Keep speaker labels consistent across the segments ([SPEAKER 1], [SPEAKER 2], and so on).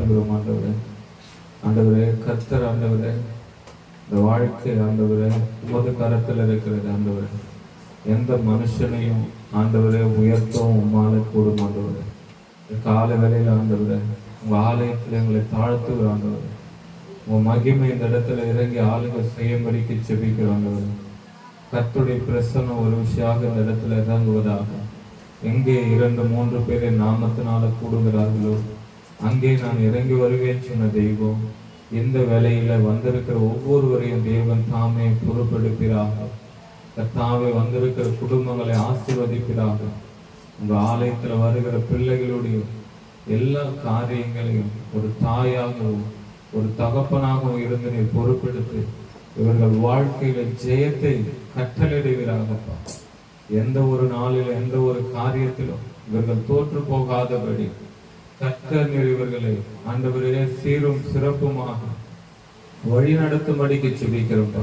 [SPEAKER 1] தாழ்த்துகிறோம் ஆண்டவரே. ஆண்டவரே கர்த்தர் ஆண்டவரே, இந்த வாழ்க்கை ஆண்டவரே உமது கரத்தில் இருக்கிறது ஆண்டவரே. எந்த மனுஷனையும் ஆண்டவரே உயர்த்தவும் உம்மால கூடும் ஆண்டவரே. காலை வேளையில் ஆண்டவரே உங்க ஆலயத்தில் எங்களை தாழ்த்துகிறோம் ஆண்டவரே. உங்க மகிமை இந்த இடத்துல இறங்கி ஆளுங்க செய்யும்படிக்கு செபிக்கிறோம் ஆண்டவரே. கர்த்தருடைய பிரசன்னம் ஒரு விஷயமாக இந்த இடத்துல இறங்குவதாக. எங்கே 2-3 பேரை நாமத்தினால கூடுகிறார்களோ அங்கே நான் இறங்கி வருவேன் சொன்ன தெய்வம் இந்த வேளையில வந்திருக்கிற ஒவ்வொருவரையும் தேவன் தாமே பொறுப்பெடுப்பீராக. கர்த்தாவே வந்திருக்கிற குடும்பங்களை ஆசீர்வதிப்பீராக. உங்க ஆலயத்துல வருகிற பிள்ளைகளுடைய எல்லா காரியங்களையும் ஒரு தாயாகவும் ஒரு தகப்பனாகவும் இருந்து நீர் பொறுப்பெடுத்து இவர்கள் வாழ்க்கையில ஜெயத்தை கட்டளையிடுவீராகப்பா. எந்த ஒரு நாளில் எந்த ஒரு காரியத்திலும் இவர்கள் தோற்று போகாதபடி கர்த்தர் நீர் இவர்களை ஆண்டவரே சீரும் சிறப்புமாக வழி நடத்தும்படிக்கு செபிக்கிறப்பா.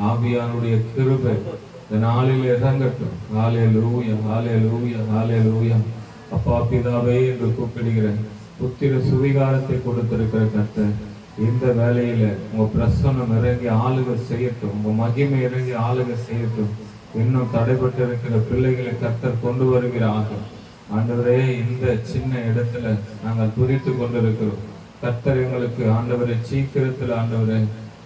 [SPEAKER 1] ஆவியானுடைய கிருபை இந்த நாளில் இறங்கட்டும். ஹல்லேலூயா, ஹல்லேலூயா, ஹல்லேலூயா. அப்பா பிதாவே என்று கூப்பிடுகிறேன். புத்திர சுவிகாரத்தை கொடுத்திருக்கிற கர்த்தர் இந்த வேலையில உங்க பிரசன்னம் இறங்கி ஆளுகை செய்யட்டும். உங்க மகிமை இறங்கி ஆளுகை செய்யட்டும். இன்னும் தடைபட்டு இருக்கிற பிள்ளைகளை கர்த்தர் கொண்டு வருகிறார்கள் ஆண்டவரே. இந்த சின்ன இடத்துல நாங்கள் துரித்து கொண்டிருக்கிறோம். கர்த்தர் எங்களுக்கு ஆண்டவரை சீக்கிரத்தில் ஆண்டவரே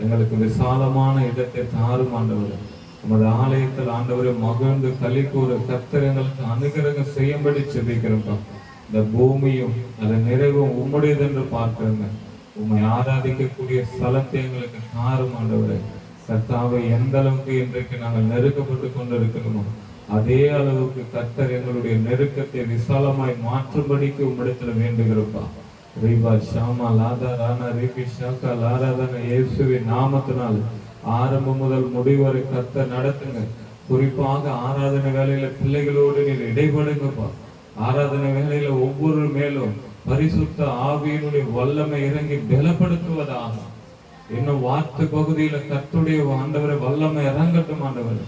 [SPEAKER 1] எங்களுக்கு விசாலமான இடத்தை தாரும் ஆண்டவரே. உமது ஆலயத்தில் ஆண்டவரை மகிழ்ந்து களி கூற கர்த்தர் எங்களுக்கு அனுகிரகம் செய்யும்படி செபிக்கிறோம்ப்பா. இந்த பூமியும் அதன் நிறைவும் உம்முடையது என்று பார்க்கிறோங்க. உம்மை ஆராதிக்கக்கூடிய ஸ்தலத்தை எங்களுக்கு தாரும் ஆண்டவரே. கர்த்தாவை எந்த அளவுக்கு இன்றைக்கு நாங்கள் நெருக்கப்பட்டு கொண்டிருக்கிறோமோ அதே அளவுக்கு கர்த்தர் எங்களுடைய நெருக்கத்தை விசாலமாய் மாற்றும்படிக்கு உம்மிடத்துல வேண்டுகிறோம்ப்பா. ரீபா ஷாமா லாதா ரானா ரீபி ஷாக்கா லாராதன இயேசுவின் நாமத்தினால் ஆரம்பம் முதல் முடிவரை கர்த்தர் நடத்துங்க. குறிப்பாக ஆராதனை வேலையில பிள்ளைகளோடு நீர் இடைபடுங்கப்பா. ஆராதனை வேலையில ஒவ்வொரு மேலும் பரிசுத்த ஆவியினுடைய வல்லமை இறங்கி பலப்படுத்துவதாக. இன்னும் வார்த்தை பகுதியில கர்த்தருடைய ஆண்டவரை வல்லமை இறங்கட்டும் ஆண்டவர்.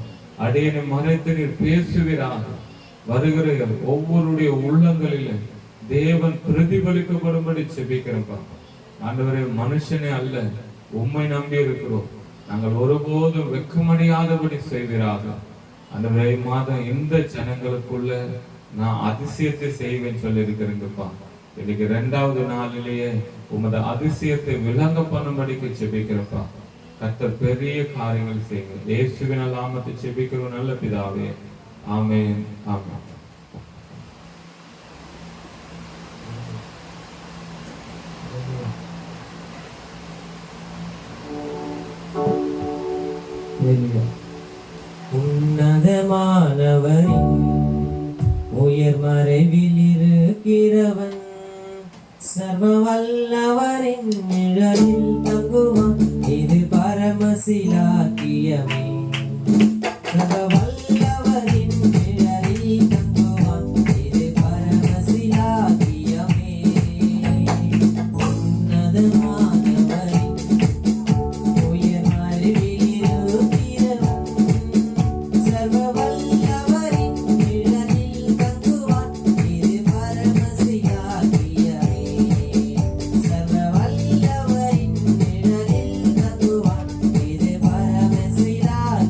[SPEAKER 1] அடியனை மறைத்து நீர் பேசுவீராக. வருகிற ஒவ்வொருடைய உள்ளங்களில தேவன் பிரதிபலிக்கப்படும்படி செபிக்கிறப்பா. ஆண்டவரே மனுஷனே அல்ல உம்மை நம்பி இருக்கிறோம். நாங்கள் ஒருபோதும் வெட்கமடையாதபடி செய்வீராக. ஆண்டவரே மாதம் இந்த ஜனங்களுக்குள்ள நான் அதிசயத்தை செய்வேன் சொல்லி இருக்கிறேங்கப்பா. இன்னைக்கு 2வது நாளிலேயே உமது அதிசயத்தை விளங்க பண்ணும்படிக்கு செபிக்கிறப்பா. கர்த்தர் பெரிய காரியங்கள் செய்யுங்க. இயேசுவின் நாமத்தை செபிக்கிறோம் நல்ல பிதாவே, ஆமென், ஆமென்.
[SPEAKER 2] உன்னதமானவரின் உயர் மறைவில் இருக்கிறவன் சர்வ வல்லவரின் நிழலில் தங்குவான். இது பரமசிலாக்கியமே. சர்வ வல்லவரின் நிழலில் தங்குவான். இது பரமசிலாக்கியமே. உன்னதமானவரின் உயர் மறைவில் இருக்கிறவன் சர்வ வல்லவரின் நிழலில் தங்குவான். இது பரமசிலாக்கியமே. சர்வ வல்லவரின் நிழலில் தங்குவான். இது பரமசிலாக்கியமே.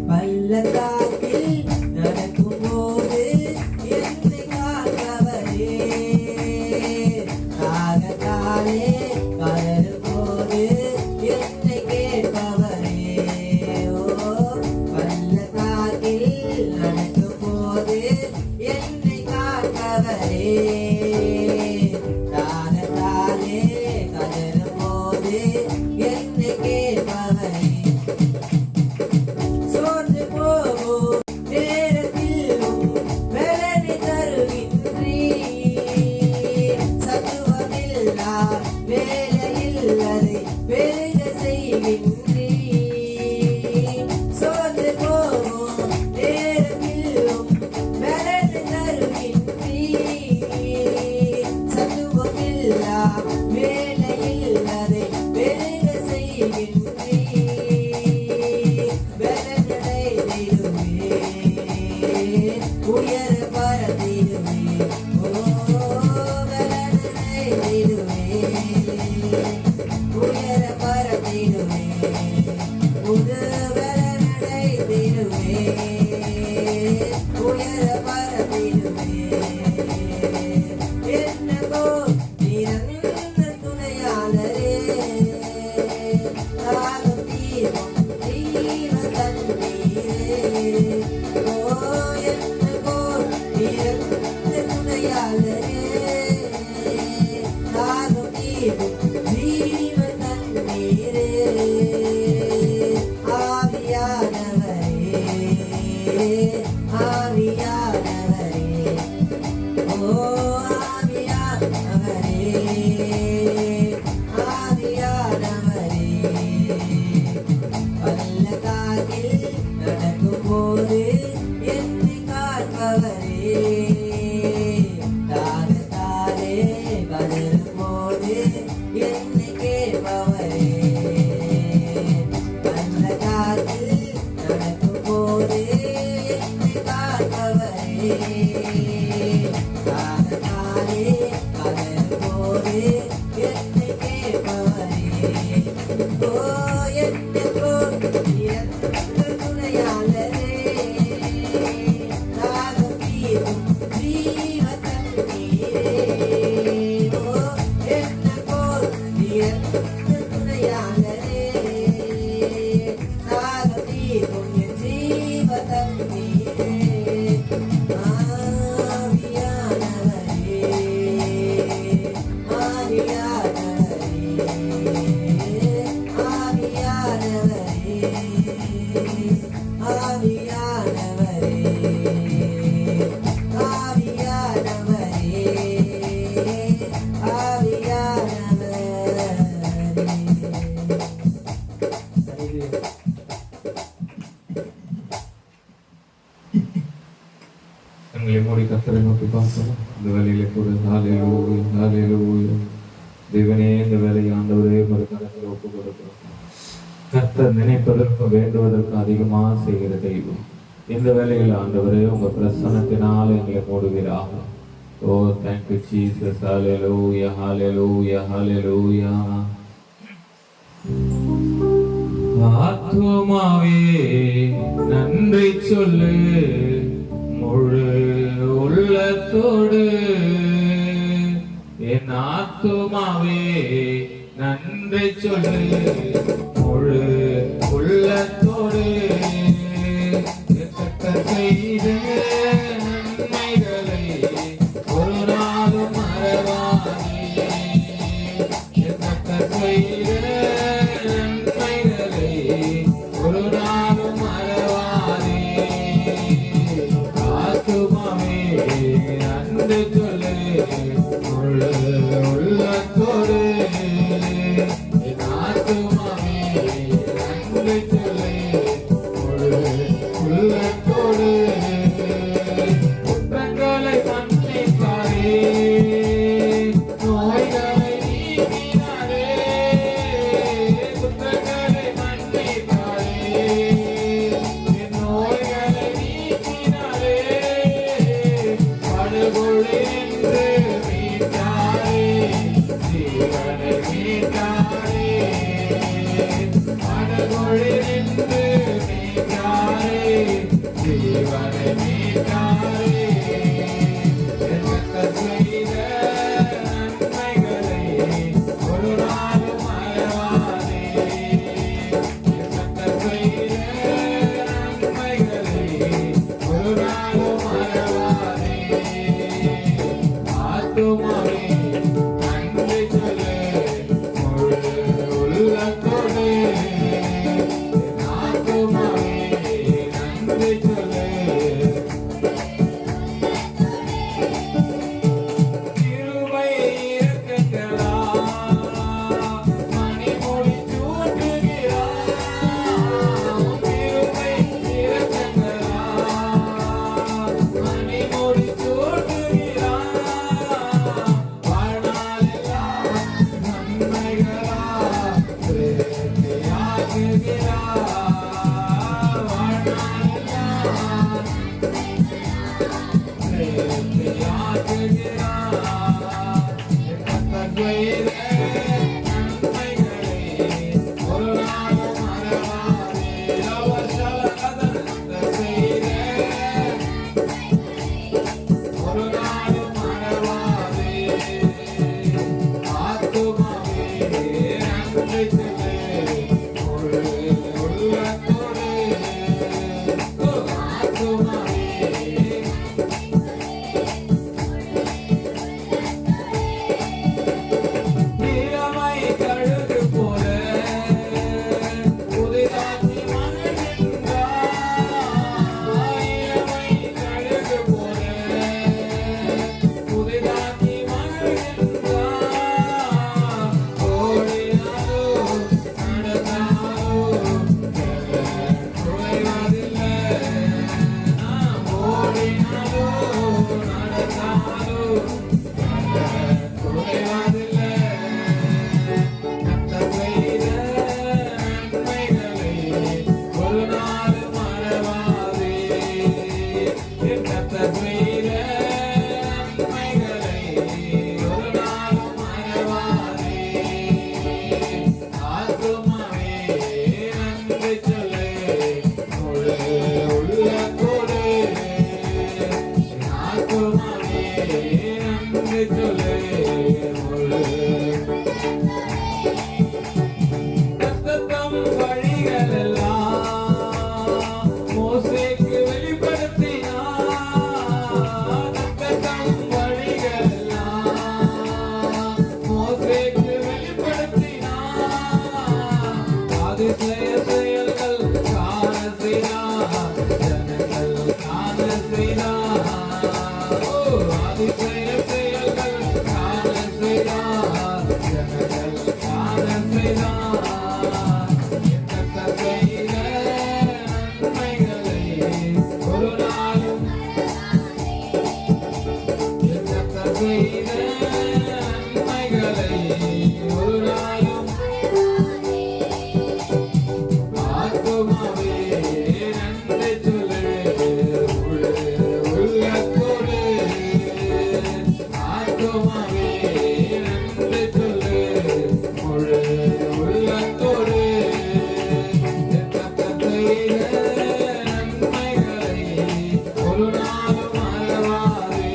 [SPEAKER 2] பள்ளத்தாக்கில் நடக்கும்போது என்னை காப்பவரே, தாகத்தாலே கதறும் போது என்னை கேட்பவரே. ஓ, பள்ளத்தாக்கில் நடக்கும்போது என்னை காப்பவரே, தாகத்தாலே கதறும் போது என்னை கேட்பவரே. சோர்ந்து போகும் நேரத்திலும் பலனை தருகின்றீர். சத்துவமில்லா வேலையில் அதை பெருக செய்கின்றீர். சோர்ந்து போகும் நேரத்திலும் பலனை தருகின்றீர். சத்துவமில்லா வேலையில் அதை பெருக செய்கின்றீர். உயர பரத்திடுவே, ஓ பலனடைந்திடுவே, உயர பரத்திடுவே, புது பலனடைந்திடுவே, உயர பரத்திடுவே. என்னவோ நிரந்த துணையாளரே, தாகம் தீரும் தீர தண்ணீரே. ஓ என்னவோ நிரந்த துணையாளரே, தாகம் தீரும் தீர தண்ணீரே. ஆவியானவரே, ஆவியானவரே, ஓ ஆவியானவரே, ஆவியானவரே. பள்ளத்தாக்கில் நடக்கும்போது என்னை காப்பவரே, தாகத்தாலே கதறும் போது என்னை கேட்பவரே. பள்ளத்தாக்கில் நடக்கும்போது என்னை காப்பவரே, தாகத்தாலே கதறும் போது என்னை கேட்பவரே. ஓ என்னவோ நிரந்த துணையாளரே, தாகம் தீரும் ஜீவ தண்ணீரே. ஓ என்னவோ நிரந்த துணையாளரே, தாகம் தீரும் என் ஜீவ தண்ணீரே. ஆவியானவரே, ஆவியானவரே, ஆவியானவரே, ஆவியானவரே, ஆவியானவரே, ஆவியானவரே.
[SPEAKER 1] எங்களை மூடி கர்த்தரை நோக்கி பார்க்கலாம். இந்த வேலையில கூட ஹalleluya ஹalleluya. தேவனே, இந்த வேலையை ஆண்டவரே ஒரு கரத்தில் ஒப்பு கொடுக்கிறோம். கர்த்தர் நினைப்பதற்கு வேண்டுவதற்கு அதிகமாக செய்கிற தெய்வம். இந்த வேலையில் ஆண்டவரே உங்க பிரசன்னத்தினால் எங்களை மூடுவீராக. ஓ தேங்க்யூ ஜீசஸ். ஹalleluya ஹalleluya ஹalleluya. ஆத்துமாவே நன்றி சொல்லு முழு உள்ளத்தோடு. என் ஆத்துமாவே நன்றி சொல்லு முழு உள்ளத்தோடு. கர்த்தர் செய்த நன்மைகளை ஒரு நாளும் மறவாதே. கர்த்தர் செய்த நன்மைகளை ஒரு நாளும் மறவாதே. ஆத்துமாவே நன்றி சொல்லு முழு உள்ளத்தோடு. என் ஆத்துமாவே நன்றி சொல்லு முழு உள்ளத்தோடு. குற்றங்களை மன்னித்தாரே, நோய்களை நீக்கினாரே. மீட்டாரே மனமொழிந்து மீட்டாரே ஜீவனை மீட்டாரே எனக்கு செய்த நன்மைகளை ஒரு நாளும் மறவாதே எனக்கு செய்த நன்மைகளை ஒரு நாளும் மறவாதே ஆத்துமாவே நன்றி சொல்லு முழு உள்ளத்தோடு ஆத்துமாவே நன்றி சொல்லு கிருபை இரக்கங்களா மணிமொழி சூட்டுகிறார் கிருபை இரக்கங்களா மணிமொழி சூட்டுகிறார் வாழ்நாளெல்லாம் நன்மைகளா பிரேமையாக்குகிறார் வாழ்நாளெல்லாம் நீலமை கழுகு போல புதிதாக்கி மகிழ்கின்றார். நீலமை கழுகு போல புதிதாக்கி மகிழ்கின்றார். ஓடினாலோ நடந்தாலோ குறைவதில்லை. நாம் ஓடினாலோ நடந்தாலோ குறைவதில்லை. கர்த்தர் செய்த நன்மைகளை ஒரு நாளும் மறவாதே. கர்த்தர் செய்த நன்மைகளை ஒரு நாளும் மறவாதே. ஆத்துமாவே நன்றி சொல்லு முழு உள்ளத்தோடு. ஆத்துமாவே நன்றி சொல்லு முழு கர்த்தர் வழிகளெல்லாம் மோசேக்கு வெளிப்படுத்தினார். கர்த்தர் வழிகளெல்லாம் மோசேக்கு வெளிப்படுத்தினார். அதிசய செயல்கள் காண செய்தார். ஜனங்கள் காண செய்தார். ஓ அதிசய செயல்கள் காண செய்தார். ஜனங்கள் காண செய்தார். கர்த்தர் செய்த நன்மைகளை ஒரு நாளும் கர்த்தர் செய்த நன்மைகளை ஒரு நாளும் ஆத்துமாவே நன்றி சொல்லு முழு உள்ளத்தோடு. ஆத்துமாவே நன்றி சொல்லு முழு உள்ளத்தோடு. கர்த்தர் செய்த நன்மைகளை ஒரு நாளும் மறவாதே.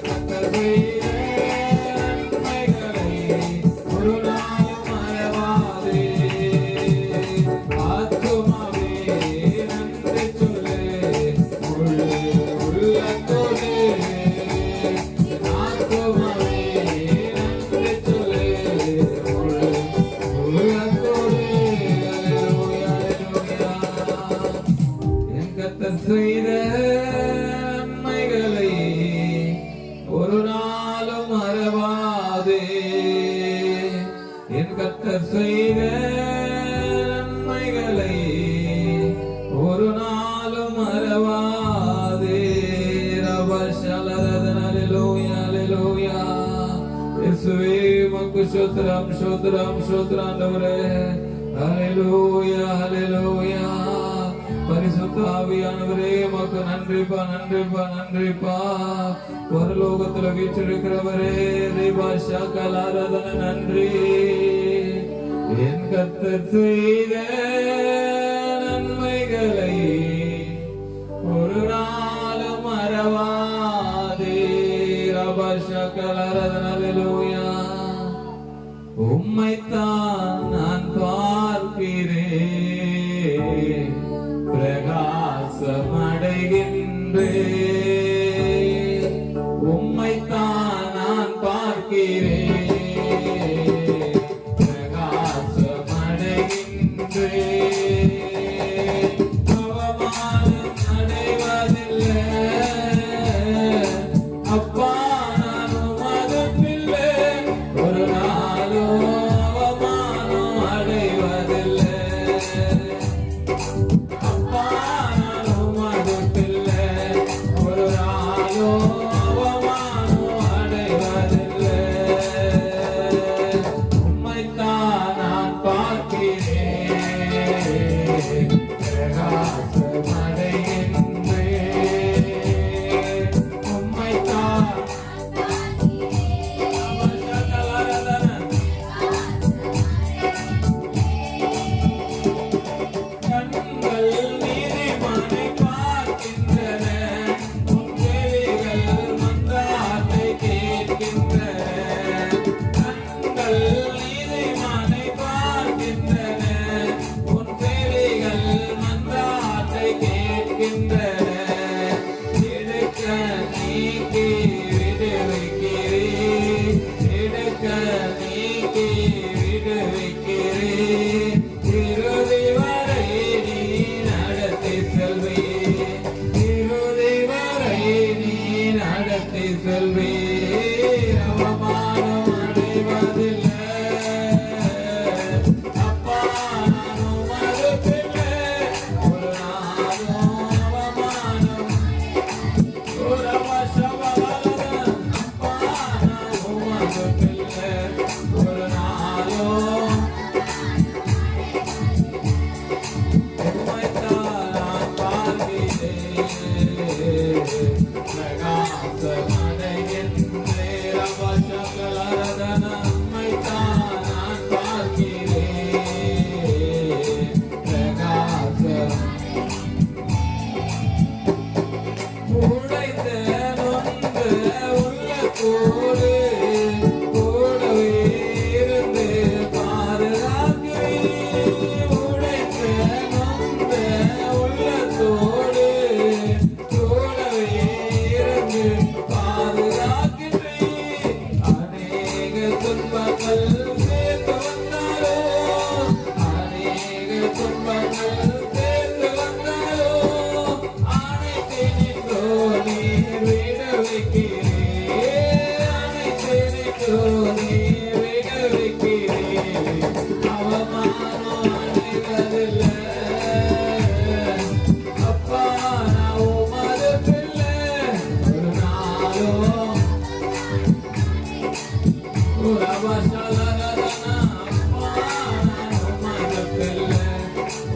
[SPEAKER 1] கர்த்தர் செய்த நன்மைகளை ஒரு நாளும் மறவாதே. ஆத்துமாவே நன்றி சொல்லு முழு உள்ளத்தோடு. ஆத்துமாவே நன்றி சொல்லு முழு உள்ளத்தோடு. அல்லேலூயா, அல்லேலூயா. என் கர்த்தர் செய்த நன்மைகளை ஒரு நாளும் மறவாதே. என் கர்த்தர் செய்த நன்மைகளை ஒரு நாளும் மறவாதே. ரபஷலதன அல்லேலூயா, அல்லேலூயா. இயேசுவே உமக்கு ஸ்தோத்திரம், ஸ்தோத்திரம், ஸ்தோத்திரம் ஆண்டவரே. அல்லேலூயா, அல்லேலூயா. பரிசுத்த ஆவியானவரே உமக்கு நன்றிப்பா, நன்றிப்பா, நன்றிப்பா. பரலோகத்துல வீற்றிருக்கிறவரே தேவா சகல ஆராதனை நன்றி. என் கர்த்தர் செய்த நன்மைகளை ஒரு நாளும் மறவாதே. ரபா சகல ஆராதனை அல்லேலூயா. உம்மைத்தான் நான் பார்க்கிறேன், பிரகாசமடைகின்றேன். உம்மைத்தான் நான் பார்க்கிறேன், பிரகாசமடைகின்றேன். அவமானம் அடைவதில்லை அப்பா, நான் உமது பிள்ளை. ஒரு நாளும் அவமானம் அடைவதில்லை அப்பா, நான் உமது பிள்ளை. ஒரு நாளும் அவமானம் அடைவதில்லை. உம்மைத்தான் நான் பார்க்கிறேன், பிரகாசமடைகின்றேன். உம்மைத்தான் கண்கள் நீதிமானை பார்க்கின்றன, உன் செவிகள் மன்றாட்டை கேட்கின்றன. கண்கள் நீதிமானை பார்க்கின்றன, உன் செவிகள் மன்றாட்டை கேட்கின்றன. எடுக்க நீக்கி விடுவிக்கிறேன், எடுக்க நீக்கி விடுவிக்கிறேன். இறுதி வரை நீ நடத்தி செல்வேன், இறுதி வரை நீ நடத்தி செல்வேன். அவமானம் அடைவதில்லை அப்பா, நான் உமது பிள்ளை. ஒரு நாளும் அவமானம் ஒரு வசவரதன் அப்பா, நான் உமது பிள்ளை. ஒரு நாளும் உம்மைத்தான் நான் பார்க்கிறேன், பிரகாசமடைகின்றேன். ரபா சகல ஆராதனை. உம்மைத்தான் நான் பார்க்கிறேன், பிரகாசம். உடைந்த நொந்த உள்ளத்தோடு கூடவே இருந்து பாதுகாக்கிறேன். உடைந்த நொந்த உள்ளத்தோடு கூடவே இருந்து பாதுகாக்கிறேன். அநேக துன்பங்கள் சேர்த்து வந்தாலும், அநேக துன்பங்கள் சேர்த்து வந்தாலும், அனைத்து நின்றோ நீர் விடுவிக்கிறேன், அனைத்து நின்றோ நீர் விடுவிக்கிறேன். அவமானம் அடைவதில்லை அப்பா, நான் உமது பிள்ளை. ஒரு நாளும் உறவசலரதனா அப்பா, நான் உமது பிள்ளை.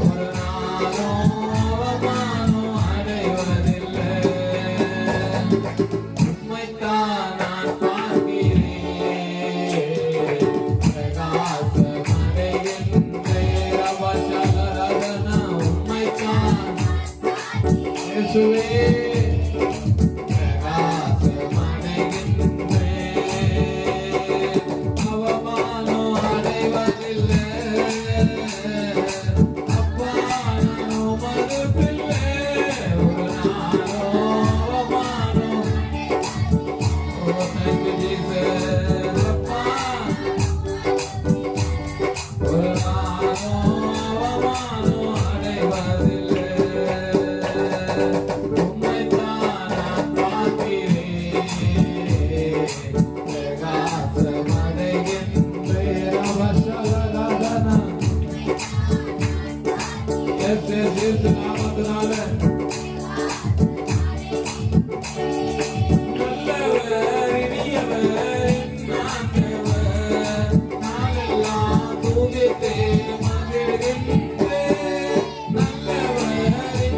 [SPEAKER 1] ஒரு நாளும் அவமானம் அடைவதில்லை. உம்மைத்தான் நான் பார்க்கிறேன், பிரகாசமடைகின்றேன். அவசலரதனா உம்மைத்தான் இயேசுவே, பிரகாசமடைகின்றேன். அவமானம் அடைவதில்லை அப்பா, நான் உமது பிள்ளை. ஒரு நாளும் அவமானம் oh thank you Jesus அப்பா, ஒரு நாளும் அவமானம் அடைவதில்லை. உம்மைத்தான் நான் பார்க்கிறேன், பிரகாசமடைகின்றேன். அவசரராதனா. இயேசு நாமத்தினால நல்லவர், இனியவர், என் ஆண்டவர். நாளெல்லாம் துதித்து மகிழ்கின்றேன். நல்லவர்,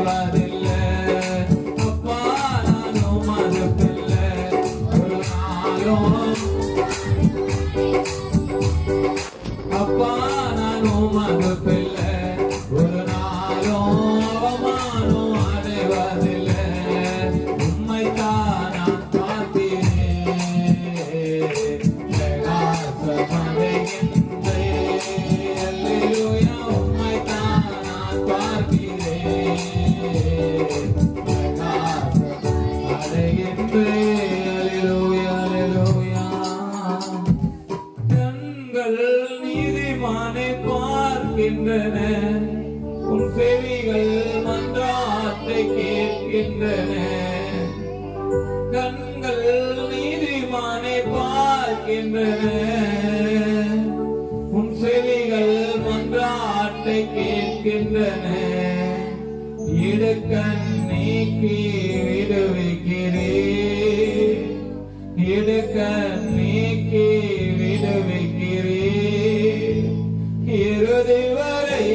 [SPEAKER 1] அடைவதில்லை. அப்பா நான் உமது பிள்ளை, ஒரு நாளும் அப்பா நான் உமது பிள்ளை, ஒரு நாளும் அவமானம் அடைவதில்லை. உம்மைத்தான் நான் பார்க்கிறேன், பிரகாசமடைகின்றேன். அல்லேலூயா, உம்மைத்தான் நான் பார்க்கிறேன், பிரகாசமடைகின்றேன். அல்லேலூயா, அல்லேலூயா. கண்கள் நீதிமானை பார்க்கின்றன, உன் செவிகள் மன்றாட்டை கேட்கின்றன. கண்கள் நீதிமானை பார்க்கின்றன, உன் செவிகள் மன்றாட்டை கேட்கின்றன. இடுக்கண் நீக்கி விடுவிக்கிறேன், இடுக்கண் நீக்கி விடுவிக்கிறேன். இறுதி வரை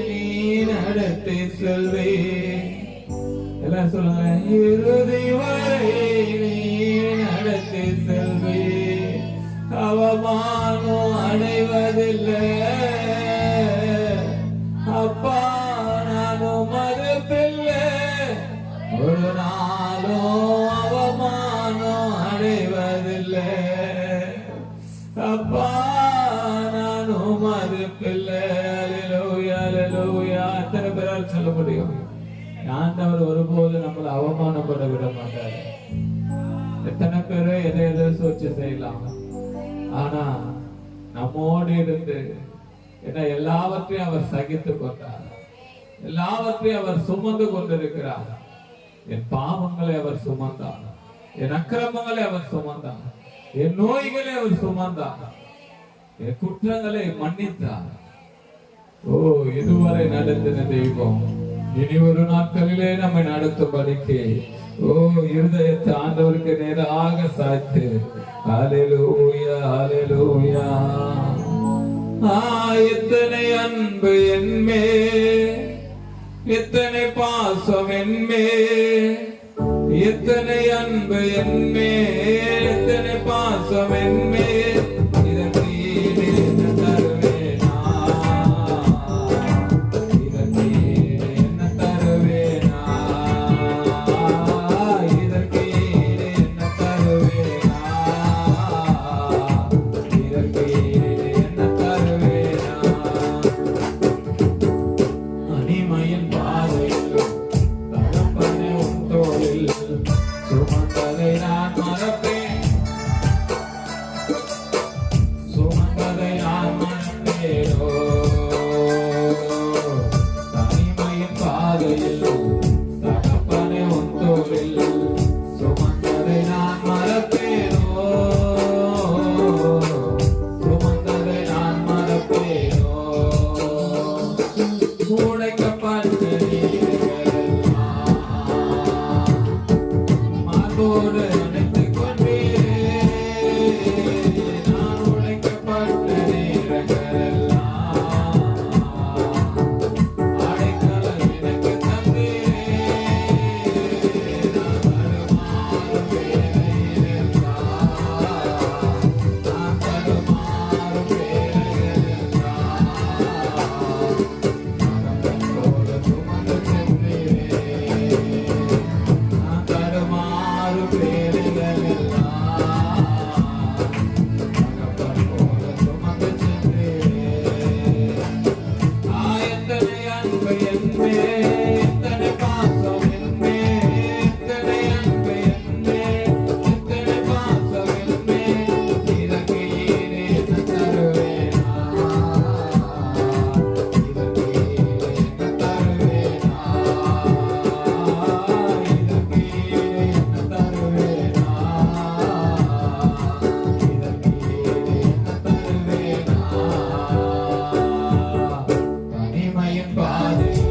[SPEAKER 1] நீ நடத்தி செல்வேன். எல்லாம் சொல்லுங்க, இறுதி வரை நீ நடத்தி செல்வேன். அவமானம் அடைவதில்லை. அப்பா நான் உமது பிள்ளை, ஒரு நாளும் அவமானம் அடைவதில்லை. அப்பா நான் உமது பிள்ளை. அல்லேலூயா, அல்லேலூயா. எத்தனை பேரால் சொல்ல முடியும்? ஆண்டவர் ஒருபோது நம்மளை அவமானப்பட விட மாட்டார். எத்தனை பேரு எதை எதை சோச்சு செய்யலாம், ஆனா நம்மோடு இருந்து என்ன எல்லாவற்றையும் அவர் சகித்து கொண்டார், எல்லாவற்றையும் அவர் சுமந்து கொண்டிருக்கிறார். என் பாவங்களை அவர் சுமந்தார், என் அக்கிரமங்களை அவர் சுமந்தார், என் நோய்களை அவர் சுமந்தார், என் குற்றங்களை மன்னித்தார். ஓ, இதுவரை நடத்தின தெய்வம் இனி ஒரு நாட்களிலே நம்மை நடத்தும்படிக்கு ஓ இருதயத்தை ஆண்டவருக்கு நேராக சாய்த்து ஹல்லேலூயா, ஹல்லேலூயா. எத்தனை அன்பு என்மே, எத்தனை பாசம் என்மே, எத்தனை அன்பு என்மே, எத்தனை பாசம் என்மே. இதற்கு ஈடு என்ன தருவேனா, இதற்கு ஈடு என்ன தருவேனா, இதற்கு ஈடு என்ன தருவேனா, இதற்கு ஈடு என்ன தருவேனா. அனிமையின் பாதையில் தகப்பனே உன் தோளில் சுமந்ததை நான் மறப்பேன், சுமந்ததை நான் மறப்பேனோ. தனிமையின் பாதையில் தகப்பனே உன் தோளில் சுமந்ததை நான் மறப்பேனோ, சுமந்ததை நான் மறப்பேனோ. உடைக்கப்பட்ட நீர்களெல்லாம் மார்போடு அணைத்துக் கொண்டீரே. நான் உடைக்கப்பட்ட நீர்களெல்லாம் அடைக்கலம் எனக்கு தந்தீரே. நான் தடுமாறும் வேளையிலெல்லாம், நான் தடுமாறும் வேளையிலெல்லாம் போல சுமந்து சென்றீரே. நான் தடுமாறும் வேளையிலெல்லாம் தகப்பன் போல சுமந்து சென்றீரே. எத்தனை அன்பு என்மே, எத்தனை பாசம் என்மே, எத்தனை அன்பு என்மே, எத்தனை பாசம் என்மே. இதற்கு ஈடு என்ன தருவேனா, இதற்கு ஈடு என்ன தருவேனா, இதற்கு ஈடு என்ன தருவேனா, இதற்கு ஈடு என்ன தருவேனா. தனிமையின் பாதையில்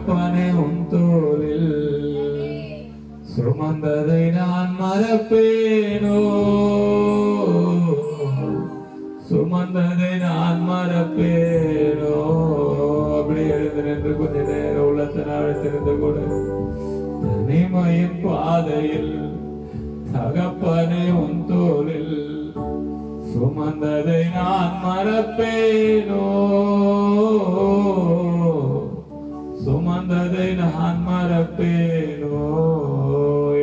[SPEAKER 1] தகப்பனே உன் தோளில் சுமந்ததை நான் மறப்பேனோ, சுமந்ததை நான் மறப்பேனோ. அப்படி எழுந்து நின்று கொஞ்ச நேரம் உள்ளத்தை அழைத்திருந்து கூட தனிமையின் பாதையில் தகப்பனே உன் தோளில் சுமந்ததை நான் மறப்பேனோ, சுமந்ததை நான் மறப்பேனோ.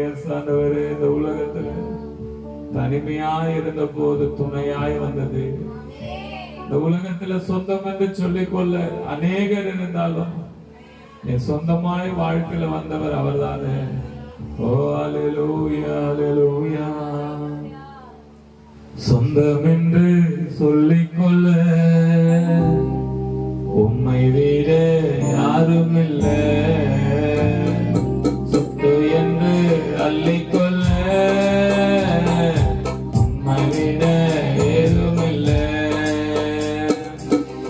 [SPEAKER 1] எஸ் ஆண்டவரே, இந்த உலகத்துல தனிமையாய் இருந்த போது துணையாய் வந்தது. இந்த உலகத்துல சொந்தம் என்று சொல்லிக்கொள்ள அநேகர் இருந்தாலும் என் சொந்தமாய் வாழ்க்கையில வந்தவர் அவர்தானே. ஓ அல்லேலூயா, அல்லேலூயா. சொந்தம் என்று சொல்லிக்கொள்ள உம்மை விட யாரும் இல்லை, சொத்து என்று அள்ளிக்கொள்ள உம்மை விட ஏதும் இல்லை.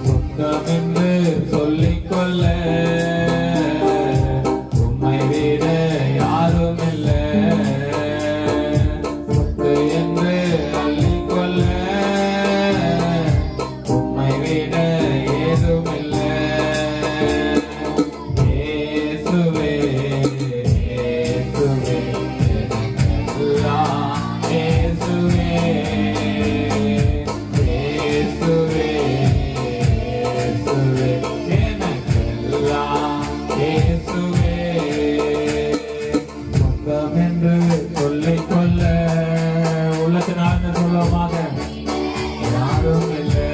[SPEAKER 1] சொந்தம் என்று சொல்லிக்கொள்ள உம்மை விட யாரும் இல்லை, சொத்து என்று அள்ளிக்கொள்ள உம்மை விட ஏதும் இல்லை. இயேசுவே, இயேசுவே, எனக்கெல்லாம் இயேசுவே, இயேசுவே, இயேசுவே, எனக்கெல்லாம் இயேசுவே. சொந்தம் என்று சொல்லிக்கொள்ள உள்ளத்தினார்ந்து சொல்லுவோமாக யாரும் இல்லை,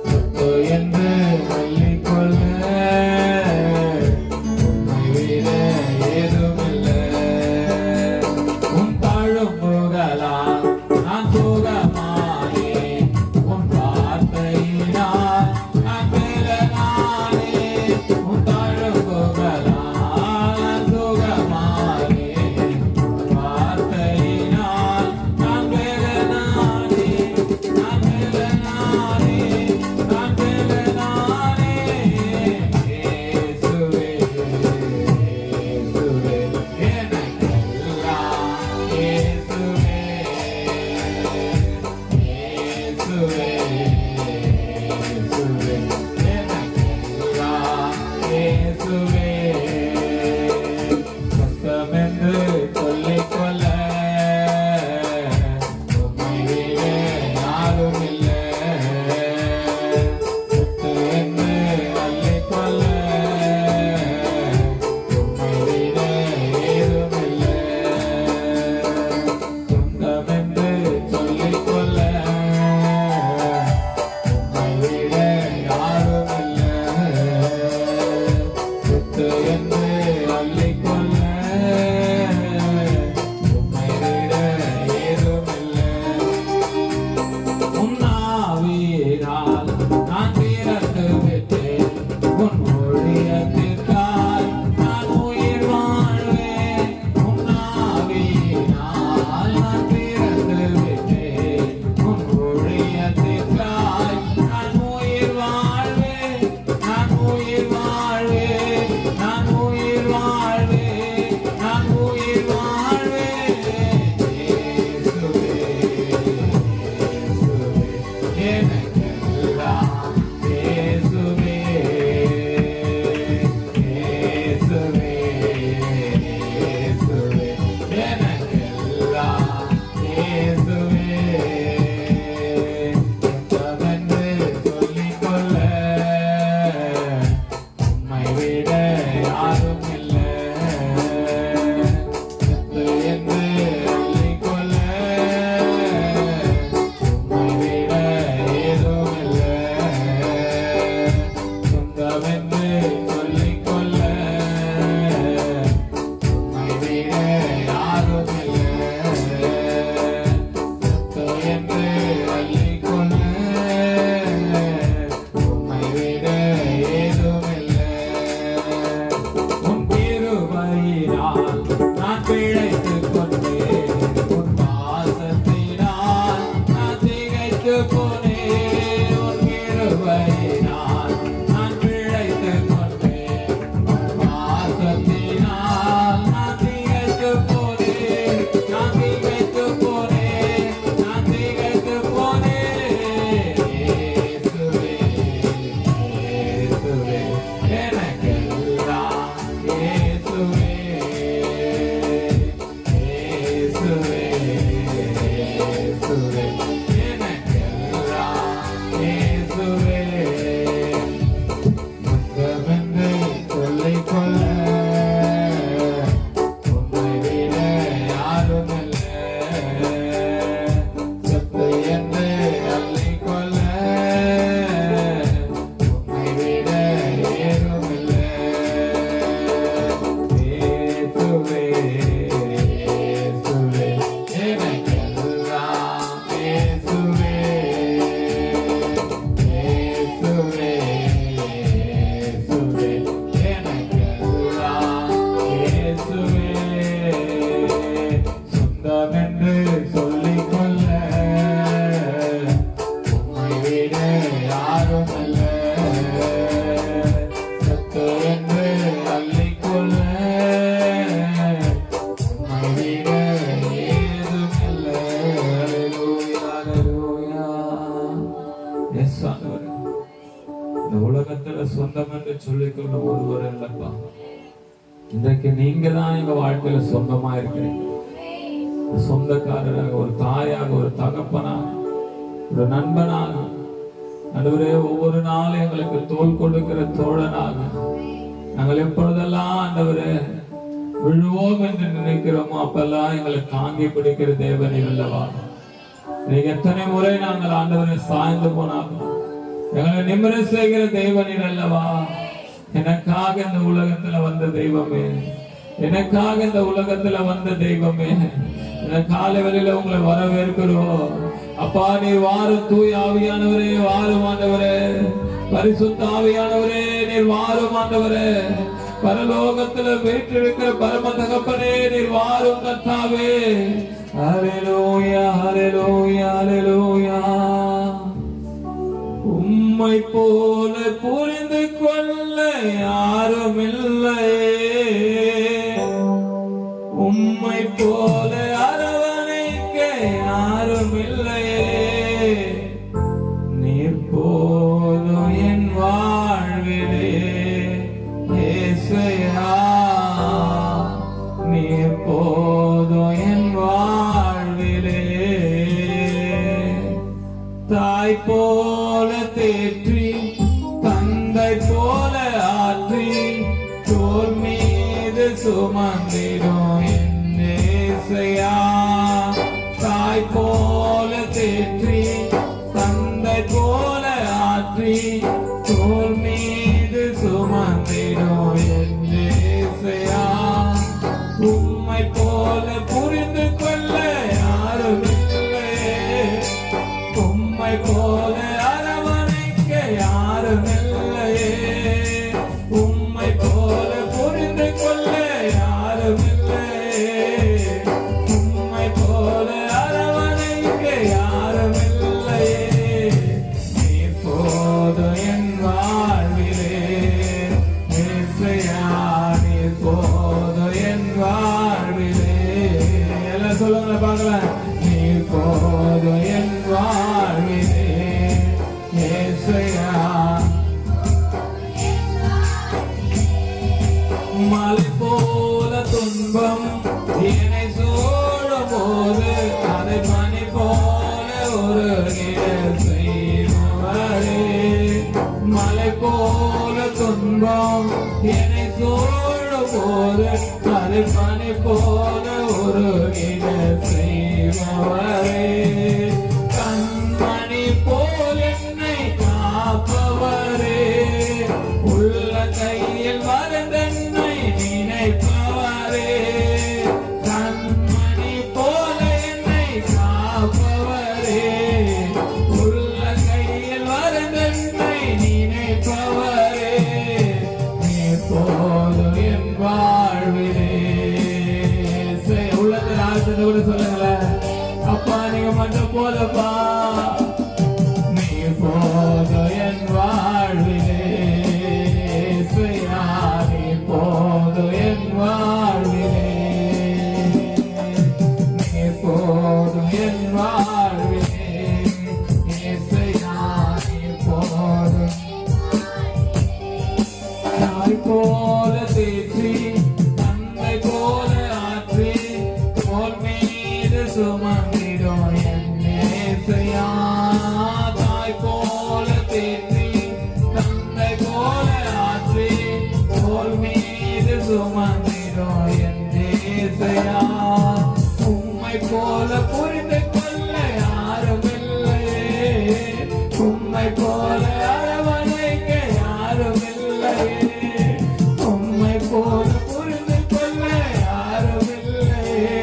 [SPEAKER 1] சொத்து என்று சொல்லிக்கொள்ள உம்மை விட ஏதும் இல்லை. உன் தாழும் புகழால் நான் சுகமானே, உன் வார்த்தையினால் நான் மேலனானே. உன் தாழும் புகழால் நான் சுகமானே, உன் வார்த்தையினால் நான் மேலனானே, நான் மேலனானே, நான் மேலனானே. இயேசுவே, இயேசுவே, எனக்கெல்லாம் இயேசுவே, இயேசுவே, இயேசுவே, எனக்கெல்லாம் இயேசுவே. சொந்தம் என்று சொல்லிக்கொள்ள உம்மை விட யாரும் இல்லை, சொத்து என்று அள்ளிக்கொள்ள உம்மை விட ஏதும் இல்லை. சொந்தம் என்று சொல்லிக்கொள்ள உம்மை விட யாரும் இல்லை, சொத்து என்று அள்ளிக்கொள்ள உம்மை விட ஏதும் இல்லை. உன் ஆவியினால் நான் பிறந்து விட்டேன், உன் ஊழியத்திற்காய் நான் உயிர் வாழ்வேன். உன் ஆவியினால் நான் பிறந்து விட்டேன், உன் ஊழியத்திற்காய் நான் உயிர் வாழ்வேன், நான் உயிர் வாழ்வேன், நான் உயிர் வாழ்வேன், நான் உயிர் வாழ்வேன். இயேசுவே, இயேசுவே, எனக்கெல்லாம் இயேசுவே, இயேசுவே, இயேசுவே, எனக்கெல்லாம் இயேசுவே. சொந்தமென்று சொல்லிக்கொள்ள உம்மை விட யாரும் இல்லை, சொத்து என்று அள்ளிக்கொள்ள உம்மை விட ஏதும் இல்லை. சொந்தம் என்று சொல்லிக்கொள்ள உம்மை விட யாரும் இல்லை, சொத்து என்று அள்ளிக்கொள்ள உம்மை விட ஏதும் இல்லை. உன் கிருபையினால் நான் பிழைத்துக் கொண்டேன், உன் பாசத்தினால் நான் திகைத்துப் போனேன். உன் கிருபையினால் நான் பிழைத்துக் கொண்டேன், எஸ் ஆண்டவரே, இந்த உலகத்துல சொந்தம் என்று சொல்லிக்கொள்ள ஒருவர் இல்லப்பா. இன்றைக்கு நீங்க தான் எங்க வாழ்க்கையில சொந்தமா இருக்கிறீங்க. சொந்தக்காரராக, ஒரு தாயாக, ஒரு தகப்பனாக, ஒரு நண்பனாக, ஆண்டவரே ஒவ்வொரு நாளும் எங்களுக்கு தோள் கொடுக்கிற தோழனாக, நாங்கள் எப்பொழுதெல்லாம் ஆண்டவரே விழுவோம் என்று நினைக்கிறோமோ அப்பெல்லாம் எங்களை தாங்கி பிடிக்கிற தேவன் இல்லவா. நீங்க எத்தனை முறை நாங்கள் ஆண்டவரை சாய்ந்து போனாலும் எங்களை நிமிர செய்கிற தேவன் அல்லவா. எனக்காக இந்த உலகத்துல வந்த தெய்வமே, எனக்காக இந்த உலகத்துல வந்த தெய்வமே, இந்த காலை வேளையில உங்களை வரவேற்கிறோம் அப்பா. நீர் வாரும் தூய் ஆவியானவரே, வாரும் ஆண்டவரே, பரிசுத்த ஆவியானவரே நீர் வாரும் ஆண்டவரே, பரலோகத்துல வீற்றிருக்கிற பரம தகப்பனே நீர் வாரும் கர்த்தாவே. ஹல்லேலூயா, ஹல்லேலூயா, ஹல்லேலூயா. உம்மை போல புரிந்து கொள்ள யாரும் இல்லையே, உம்மை போல அரவணைக்க யாரும் இல்லையே. நீர் போதும் என் வாழ்விலே இயேசுயா, நீர் போதும் என் வாழ்விலே. தாய் போல தேற்றி, தந்தை போல ஆற்றி, தோள் மீது சுமந்திடும் என் இயேசுயா. தாய் போல தேற்றி, தந்தை போல ஆற்றி, தோள் மீது சுமந்திடும் என் இயேசுயா. உம்மை போல புரிந்து கொள்ள யாரும் இல்லையே, உம்மை போல அரவணைக்க யாரும் இல்லையே, உம்மை போல புரிந்து கொள்ள யாரும் இல்லையே, உம்மை போல அரவணைக்க யாரும் இல்லையே. நீர் போதும் என் வாழ்விலே இயேசுயா, நீர் போதும் என் வாழ்விலே. எல்லாம் சொல்லுங்க பார்க்கலாம். நீர் போதும் என் வாழ்விலே இயேசுயா. மலை போல துன்பம் என்னை சூழும் போது அதை பனி போல உருகிட செய்பவரே. மலை போல துன்பம் என்னை சூழும் போது அதை பனி போல உருகிட செய்பவரே. கண்மணி போல் என்னை காப்பவரே, உள்ள கையில் மறந்தென்னை நினைப்பவரே. கண்மணி போல என்னை காப்பவரே, உள்ள கையில் மறந்தென்னை நினைப்பவரே. நீர் போதும் என் வாழ்விலே. உள்ளத்தில் ஆசை கூட சொல்லுங்களேன். அப்பா நீங்க மட்டும் போலப்பா. நீர் போதும் என் வாழ்விலே இயேசுயா, நீர் போதும் என் வாழ்விலே, நீர் போதும் என் வாழ்விலே இயேசுயா, நீர் போதும். தாய் போல தேற்றி, தந்தை போல ஆற்றி, தோள் மீது சுமந்திடும் என் இயேசுயா. தாய் போல தேற்றி, தந்தை போல ஆற்றி, தோள் மீது சுமந்திடும் என் இயேசுயா. உம்மை போல புரிந்து கொள்ள யாரும் இல்லையே, உம்மை போல அரவணைக்க யாரும் இல்லையே, உம்மை போல புரிந்து கொள்ள யாரும் இல்லையே,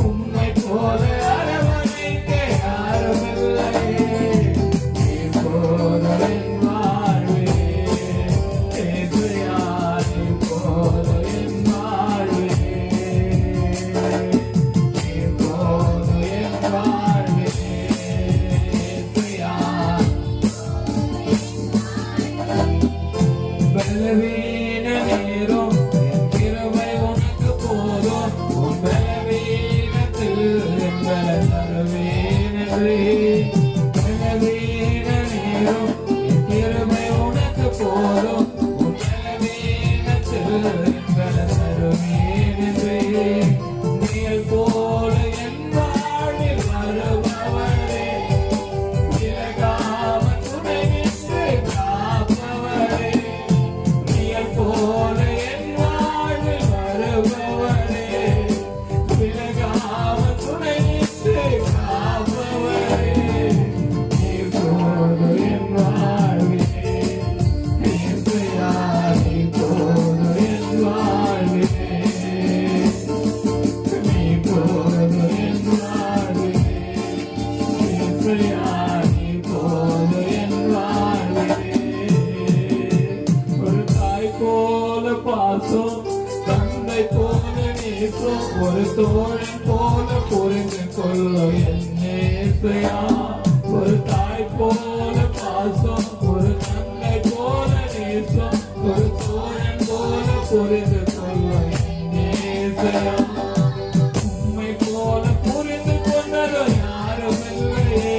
[SPEAKER 1] உம்மை போல அரவணைக்க யாரும் இல்லையே. நீர் போதும் என் வாழ்விலே இயேசுயா, நீர் போதும் என் வாழ்விலே, நீர் போதும் தோழன் போல புரிந்து கொள்ளும் என்னேசையா. ஒரு தாய் போல பாசம், ஒரு தந்தை போல நேசம், ஒரு தோழன் போல புரிந்து கொள்ளும் என்னேசையா. உம்மை போல புரிந்து கொண்டது யாரும் இல்லையே,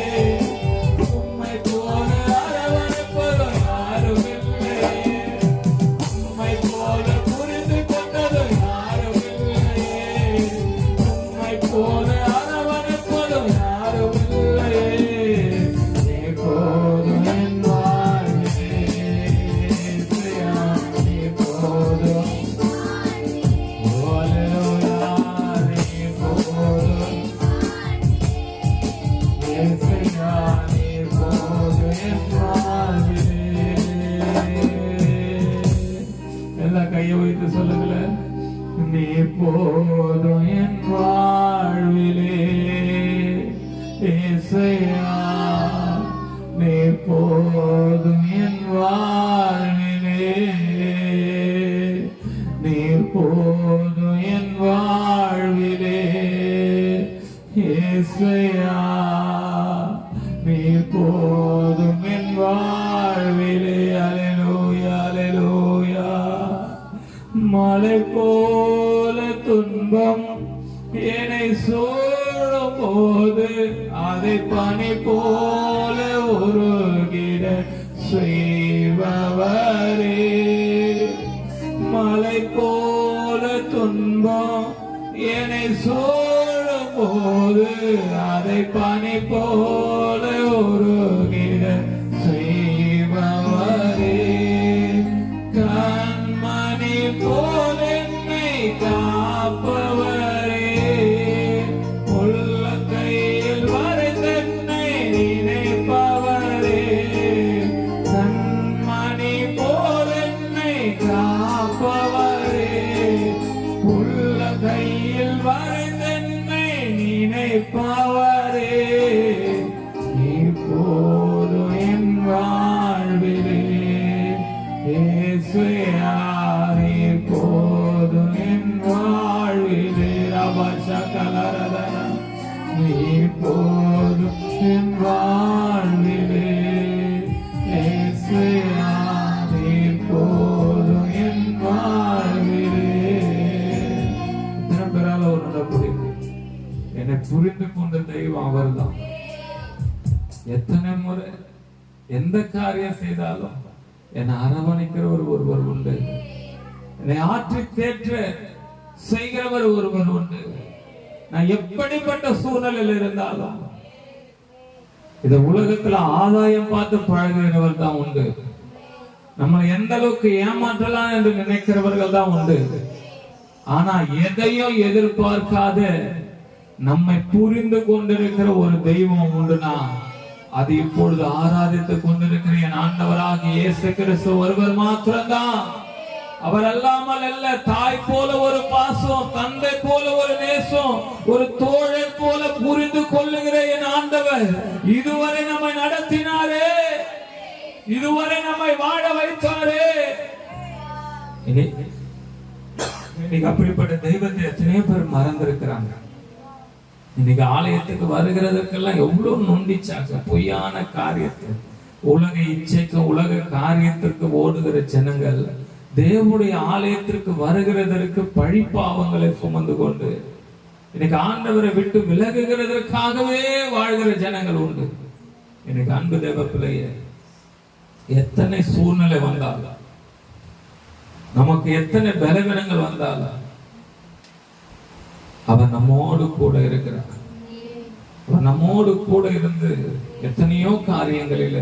[SPEAKER 1] உம்மை போல அரவணைப்பது யாரும் இல்லையே, உம்மை போல புரிந்து கொண்டது யாரும் இல்லையே, உம்மை போல அரவணைப்பது யாரும் இல்லையே. நீ போதும் என் வாழ்விலே இயேசுயா, நீ போதும். ஹல்லேலூயா, நீ போதும் இயேசுயா, நீ போதும் என் வாழ்விலே. எல்லாம் கையை வைத்து சொல்லுங்களேன். நீ போதும் என் வாழ்விலே இயேசுயா, நீ போதும் என் வாழ்விலே, நீ போதும் என் வாழ்விலே இயேசுயா, நீ போதும் என் வாழ்விலே. அல்லேலூயா, அல்லேலூயா. மலை போல துன்பம் என்னை சூழும் போது அதை பனி போல உருகிட செய்பவரே. மலை போல துன்பம் என்னை சூழும் போது அதை பனி போல உருகிட செய்பவரே. கண்மணி போல என்னை காப்பவரே, உள்ள கையில் வரைந்தென்னை நினைப்பவரே. கண்மணி போல என்னை காப்பவரே, உள்ள கையில் வரைந்தென்னை நினைப்பவரே. நீ போதும் என் வாழ்விலே இயேசுயா, நீ போதும் என் வாழ்விலே. ரபசகலரதன, நீ போதும் என் வாழ்விலே இயேசுயா, நீ போதும் என் வாழ்விலே. தினம்பெறால ஒரு நடப்புடி என்னை புரிந்து கொண்ட தெய்வம் அவர்தான். எத்தனை முறை எந்த காரியம் செய்தாலும் என்னை அரவணைக்கிறவர் ஒருவர் உண்டு, என்னை ஆற்றி தேற்ற செய்கிறவர் ஒருவர் உண்டு. நான் எப்படிப்பட்ட சூழ்நிலையில் இருந்தாலும் இந்த உலகத்துல ஆதாயம் பார்த்து பழகுகிறவர் தான் உண்டு. நம்மளை எந்த அளவுக்கு ஏமாற்றலாம் என்று நினைக்கிறவர்கள் தான் உண்டு. ஆனா எதையும் எதிர்பார்க்காத நம்மை புரிந்து கொண்டிருக்கிற ஒரு தெய்வம் உண்டுனா அது இப்பொழுது ஆராதித்துக் கொண்டிருக்கிற என் ஆண்டவராகிய இயேசு கிறிஸ்து ஒருவர் மாத்திரம்தான். அவர் அல்லாமல் அல்ல. தாய் போல ஒரு பாசம், தந்தை போல ஒரு நேசம், ஒரு தோழர் போல புரிந்து கொள்ளுகிற என் ஆண்டவர் இதுவரை நம்மை நடத்தினாரே, இதுவரை நம்மை வாழ வைத்தாரே. இன்னைக்கு அப்படிப்பட்ட தெய்வத்தை எத்தனையோ பேர் மறந்திருக்கிறாங்க. இன்னைக்கு ஆலயத்துக்கு வருகிறதுக்கெல்லாம் எவ்வளவு நொண்டிச்சாங்க. பொய்யான காரியத்தை, உலக இச்சைக்கு உலக காரியத்திற்கு ஓடுகிற ஜனங்கள் தேவனுடைய ஆலயத்திற்கு வருகிறதற்கு பழிப்பாவங்களை சுமந்து கொண்டு இன்னைக்கு ஆண்டவரை விட்டு விலகுகிறதற்காகவே வாழ்கிற ஜனங்கள் உண்டு. இன்னைக்கு அன்பு தேவ பிள்ளையே, எத்தனை சூழ்நிலை வந்தாலும், நமக்கு எத்தனை பலவீனங்கள் வந்தாலும் அவர் நம்மோடு கூட இருக்கிறார். அவர் நம்மோடு கூட இருந்து எத்தனையோ காரியங்களில்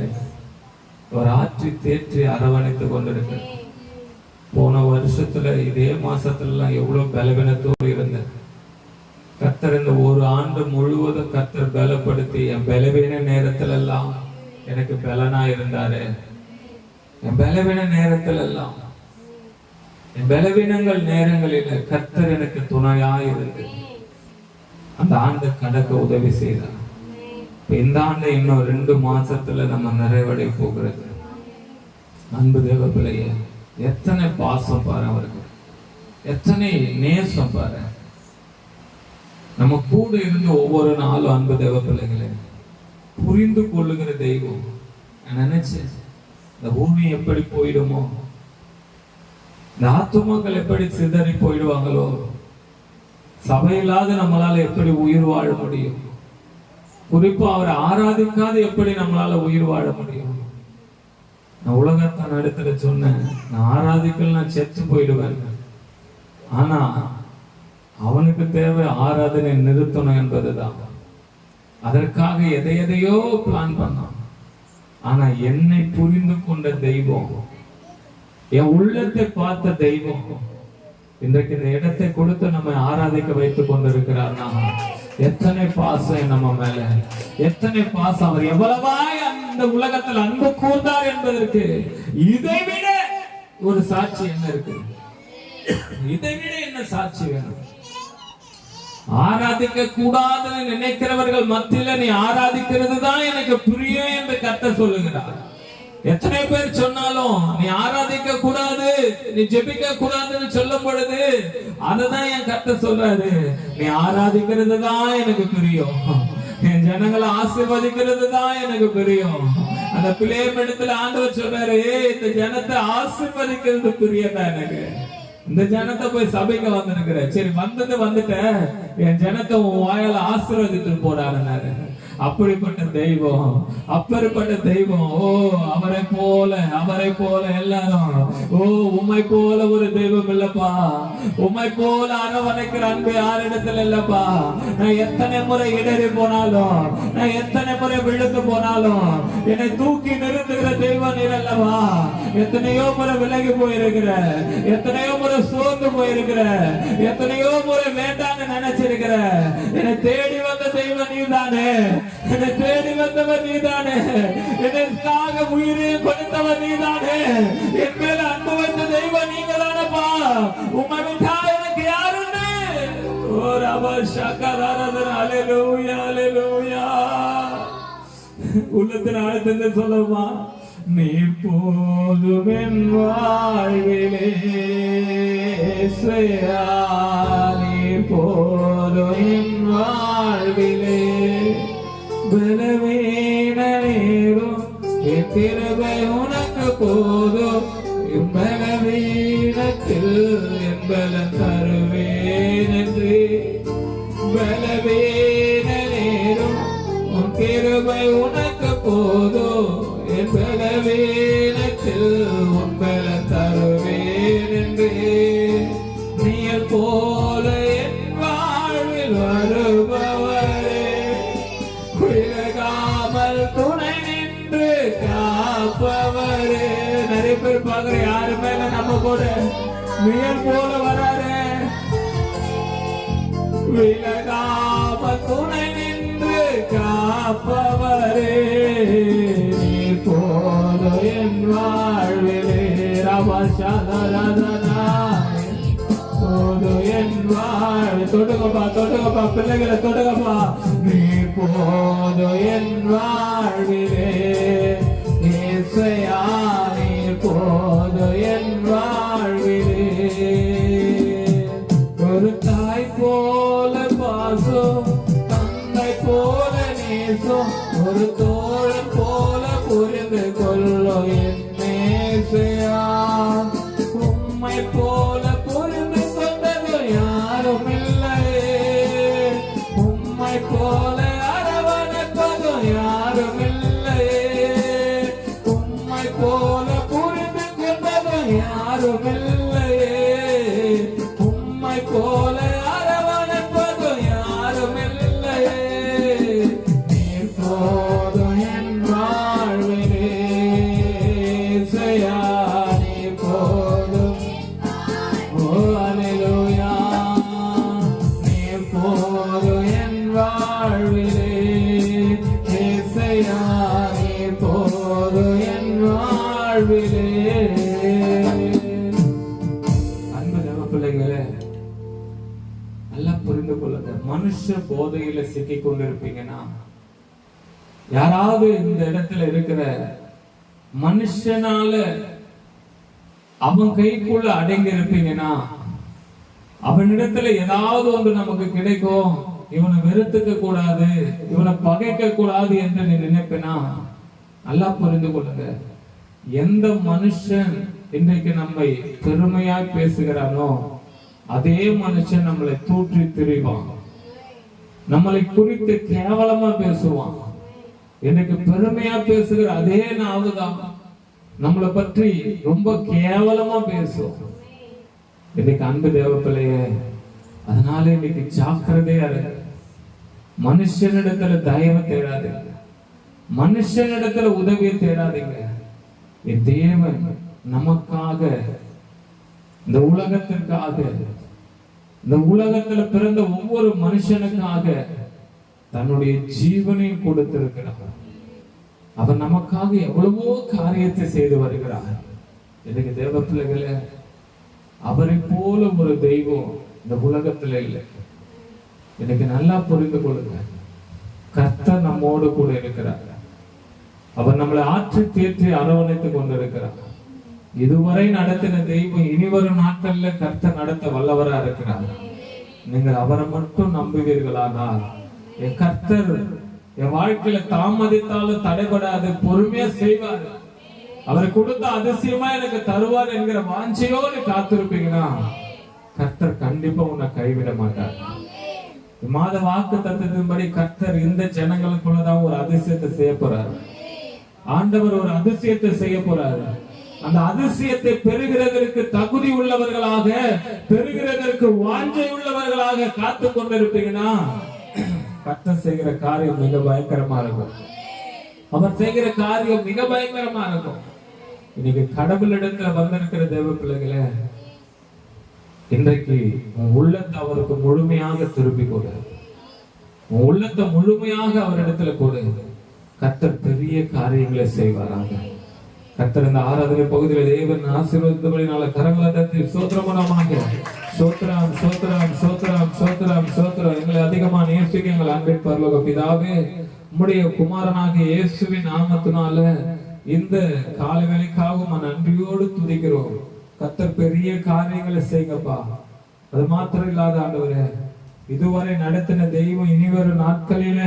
[SPEAKER 1] அவர் ஆற்றி தேற்றி அரவணைத்து கொண்டிருக்கிறார். போன வருஷத்துல இதே மாசத்துல எவ்வளவு பலவீனத்தோடு இருந்த கர்த்தர் இந்த ஒரு ஆண்டு முழுவதும் கர்த்தர் பலப்படுத்தி என் பலவீன நேரத்துல எல்லாம் எனக்கு பலனா இருந்தாரு. என் பலவீன நேரத்துல எல்லாம், என் பலவீனங்கள் நேரங்களில கர்த்தர் எனக்கு துணையாய் இருந்து அந்த ஆண்டு கடக்க உதவி செய்தார். இந்த ஆண்டு இன்னும் 2 மாசத்துல நம்ம நிறைவடை போகிறது. அன்பு தேவ பிள்ளையே, எத்தனை பாசம் பாரு அவருக்கு, எத்தனை நேசம் பாரு. நம்ம கூட இருந்து ஒவ்வொரு நாளும் அன்பு தேவ பிள்ளைகளை புரிந்து கொள்ளுகிற தெய்வம். நான் நினைச்சேன், இந்த பூமி எப்படி போயிடுமோ, இந்த ஆத்துமாக்கள் எப்படி சிதறி போயிடுவாங்களோ, சபையில்லாத நம்மளால எப்படி உயிர் வாழ முடியும், குறிப்பா அவரை ஆராதிக்காத எப்படி நம்மளால உயிர் வாழ முடியும். நான் உலகத்தான் இடத்துல சொன்னேன், நான் ஆராதிக்கல நான் செத்து போயிடுவேன். ஆனா அவனுக்கு தேவை ஆராதனை நிறுத்தணும் என்பதுதான். அதற்காக எதையோ பிளான் பண்ணான். ஆனா என்னை புரிந்து கொண்ட தெய்வம், என் உள்ளத்தை பார்த்த தெய்வம் இன்றைக்கு இந்த இடத்தை கொடுத்து நம்ம ஆராதிக்க வைத்துக் கொண்டிருக்கிறார்னா எத்தனை பாசம் நம்ம மேல, எத்தனை பாசம். அவர் எவ்வளவாய் அந்த உலகத்தில் அன்பு கூர்ந்தார் என்பதற்கு இதைவிட ஒரு சாட்சி என்ன இருக்கு? இதைவிட என்ன சாட்சி வேணும்? ஆராதிக்க கூடாதுன்னு நினைக்கிறவர்கள் மத்தியில நீ ஆராதிக்கிறது தான் எனக்கு புரியும் என்று கர்த்தர் சொல்லுகிறார். எத்தனை பேர் சொன்னாலும் நீ ஆராதிக்க கூடாது, நீ ஜெபிக்க கூடாதுன்னு சொல்லும் பொழுது அததான் என் கர்த்தர் சொல்றாரு, நீ ஆராதிக்கிறது தான் எனக்கு புரியும், என் ஜனங்களை ஆசீர்வதிக்கிறது தான் எனக்கு புரியும். அந்த பிள்ளையம் இடத்துல ஆண்டவர் சொல்றாரு, இந்த ஜனத்தை ஆசீர்வதிக்கிறது புரியதான் எனக்கு. இந்த ஜனத்தை போய் சபைக்கு வந்திருக்கிற, சரி வந்துட்ட, என் ஜனத்தை உன் வாயால ஆசீர்வதித்து போறாரு. அப்படிப்பட்ட தெய்வம், அப்பேற்பட்ட தெய்வம். ஓ அவரை போல எல்லாரும், ஓ உம்மை போல ஒரு தெய்வம் இல்லப்பா, உம்மை போல அரவணைக்கிற அன்பு யாரிடத்துல இல்லப்பா. நான் எத்தனை முறை இடறி போனாலும், நான் எத்தனை முறை விழுந்து போனாலும் என்னை தூக்கி நிறுத்துகிற தெய்வம் நீர் அல்லவா. எத்தனையோ முறை விலகி போயிருக்கிற, எத்தனையோ முறை சோர்ந்து போயிருக்கிற, எத்தனையோ முறை வேண்டான்னு நினைச்சிருக்கிற, என்னை தேடி வந்த தெய்வம் நீதானே, என்னை தேடி வந்தவர் நீதானே, எனக்காக உயிரையும் கொடுத்தவர் நீதானே, என் மேல அன்பு வைத்த தெய்வம் நீங்க தானப்பா. உம்மை விட்டா எனக்கு யாருன்னு. ஓ ரபா ஷக்கராரதன அல்லேலூயா அல்லேலூயா. உள்ளத்தின் ஆழத்திலிருந்து சொல்லுமா, நீ போதும் என் வாழ்விலே இயேசுவே, நீ போதும் என் வாழ்விலே. பலவீன நேரம் என் கிருபை உனக்கு போதும், என் பலவீனத்தில் என் பலன் தருவேன் என்று. பலவீன நேரம் உன் கிருபை உனக்கு போதும், என் பலவீனத்தில் உன் பலன் தருவேன் என்று. நீர் போல என் வாழ்வில் வருபவரே, விலகாமல் துணை நின்று காப்பவரே. நிறைய பேர் பாக்குற, யாரு மேல நம்ம கூட நீர் போல வராரு, விலகாமல் துணை நின்று காப்பவரே. நீர் போல என் வாழ்விலே என் வாழ். தொடுங்கப்பா பிள்ளைகளை தொடுங்கப்பா. நீ போதும் என் வாழ்விலே இயேசுயா, நீ போதும் என் வாழ்விலே. ஒரு தாய் போல பாசம், தந்தை போல நேசம், ஒரு தோழன் போல புரிந்து கொள்ளும் என் நேசையா. உம்மை போல புரிந்து கொண்டது யாரும் இல்லையே, உம்மை போல அரவணைப்பது யாரும் இல்லையே, உம்மை போல புரிந்து கொண்டது யாரும் இல்லையே, உம்மை போல அரவணைப்பது யாரும் இல்லையே. நீர் போதும் என் வாழ்விலே இயேசுயா, நீர் போதும். ஓ அல்லேலூயா. நீர் போதும் என் வாழ்விலே இயேசுயா, நீர் போதும் என் வாழ்விலே. அன்பு தேவ பிள்ளைகளே, நல்லா புரிந்து கொள்ளுங்க. மனுஷ போதையில சிக்கி கொண்டிருப்பீங்கன்னா, யாராவது இந்த இடத்துல இருக்கிற மனுஷனால அவன் கைக்குள்ள அடங்கி இருப்பீங்கன்னா, அவனிடத்துல ஏதாவது ஒன்று நமக்கு கிடைக்கும், இவனை வெறுத்துக்க கூடாது, இவனை பகைக்க கூடாது என்று நீ நினைப்பினா நல்லா புரிந்து கொள்ளுங்க. எந்த மனுஷன் இன்றைக்கு நம்மை பெருமையாய் பேசுகிறானோ அதே மனுஷன் நம்மளை தூற்றி திரிவான், நம்மளை குறித்து கேவலமா பேசுவான். இன்னைக்கு பெருமையா பேசுகிற அதே நாவுதான் நம்மளை பற்றி ரொம்ப கேவலமா பேசும். இன்னைக்கு அன்பு தேவ பிள்ளையே, அதனால இன்னைக்கு ஜாக்கிரதையா இருக்கு. மனுஷனிடத்துல தயவு தேடாதீங்க, மனுஷனிடத்துல உதவியை தேடாதீங்க. தேவன் நமக்காக, இந்த உலகத்திற்காக, இந்த உலகத்துல பிறந்த ஒவ்வொரு மனுஷனுக்காக தன்னுடைய ஜீவனையும் கொடுத்திருக்கிறார். அவர் நமக்காக எவ்வளவோ காரியத்தை செய்து வருகிறார். எனக்கு தேவ பிள்ளைகளே, அவரை போல ஒரு தெய்வம் இந்த உலகத்துல இல்லை. எனக்கு நல்லா புரிந்து கொள்ளுங்க. கர்த்தர் நம்மோடு கூட இருக்கிறார். அவர் நம்மளை ஆற்றி தேற்றி அரவணைத்துக் கொண்டிருக்கிறார். இதுவரை நடத்தின தெய்வம் இனிவரும் நாட்கள்ல கர்த்தர் நடத்த வல்லவரா இருக்கிறார். நீங்கள் அவரை மட்டும் நம்புவீர்களானால் என் கர்த்தர் என் வாழ்க்கையில தாமதித்தாலும் தடைபடாது, பொறுமையா செய்வார். அவர் கொடுத்த அதிசயமா எனக்கு தருவார் என்கிற வாஞ்சையோடு காத்திருப்பீங்கன்னா கர்த்தர் கண்டிப்பா உன்னை கைவிட மாட்டார். மாத வாக்கு தத்துவத்தின்படி கர்த்தர் இந்த ஜனங்களுக்குள்ளதான் ஒரு அதிசயத்தை செய்ய போறாரு. ஆண்டவர் ஒரு அதிசயத்தை செய்ய போறாரு. அந்த அதிசயத்தை பெறுகிறதற்கு தகுதி உள்ளவர்களாக, பெறுகிறதற்கு வாஞ்சை உள்ளவர்களாக காத்து கொண்டிருப்பீங்கன்னா கர்த்தர் செய்கிற காரியம் மிக பயங்கரமா இருக்கும். அவர் செய்கிற காரியம் மிக பயங்கரமா இருக்கும். இன்னைக்கு கடவுளிடத்துல வந்திருக்கிற தேவ பிள்ளைகளே, இன்றைக்கு உன் உள்ளத்தை அவருக்கு முழுமையாக திருப்பி கொடு. உன் உள்ளத்தை முழுமையாக அவரிடத்துல கொடு. கர்த்தர் பெரிய காரியங்களை செய்வாராக. கர்த்தர் இந்த ஆராதனை பகுதியில் தேவன் ஆசீர்வதித்தபடினால கரங்களை தட்டி சோத்திரமனமாக சோத்திரம் சோத்திரம் சோத்திரம் சோத்திரம் சோத்திரம். எங்களை அதிகமா நேசிக்க எங்கள் அன்பின் பரலோக பிதாவே, உம்முடைய குமாரனாகிய இயேசுவின் நாமத்தினால இந்த காலை வேளைக்காக நன்றியோடு துதிக்கிறோம். கர்த்தர் பெரிய காரியங்களை செய்யுங்கப்பா. அது மாத்திரம் இல்லாத ஆண்டவரே, இதுவரை நடத்தின தெய்வம் இனிவரும் நாட்களில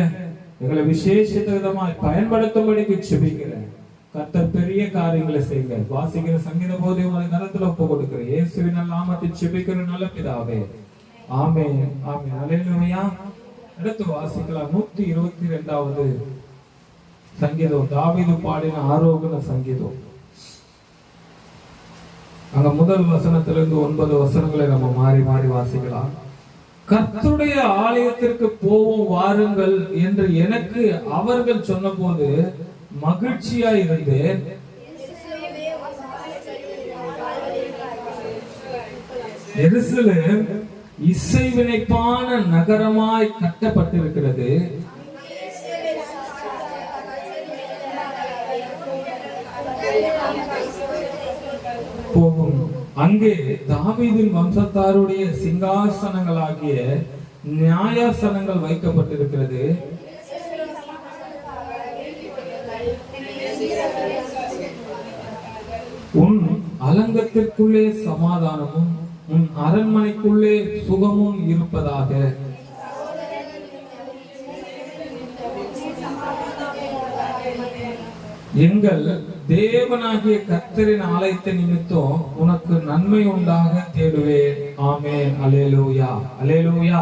[SPEAKER 1] எங்களை விசேஷித்த விதமாய் பயன்படுத்தும்படிக்கு செபிக்கிறேன். கர்த்தர் பெரிய காரியங்களை செய்யுங்க. வாசிக்கிற சங்கீத போதை உங்களை கரத்துல ஒப்பு கொடுக்கிறேன். இயேசுவின் நாமத்தை செபிக்கிற நல்ல பிதாவே, ஆமென் ஆமென். அல்லேலூயா. அடுத்து வாசிக்கலாம் 122வது சங்கீதம், தாவீது பாடின ஆரோகண சங்கீதம். அங்க முதல் வசனத்திலிருந்து 9 வசனங்களை நம்ம மாறி மாறி வாசிக்கலாம். கர்த்தருடைய ஆலயத்திற்கு போவோம் வாருங்கள் என்று எனக்கு அவர்கள் சொன்னபோது மகிழ்ச்சியா இருந்தேன். எருசலேம் இசைவினைப்பான நகரமாய் கட்டப்பட்டிருக்கிறது. போகும் அங்கே தாவீதின் வம்சத்தாருடைய சிங்காசனங்களாகிய நியாயாசனங்கள் வைக்கப்பட்டிருக்கிறது. உன் அலங்கத்திற்குள்ளே சமாதானமும் உன் அரண்மனைக்குள்ளே சுகமும் இருப்பதாக. எங்கள் தேவனாகிய கர்த்தரின் ஆலயத்தை நிமித்தம் உனக்கு நன்மை உண்டாக தேடுவேன். ஆமென். அல்லேலூயா அல்லேலூயா.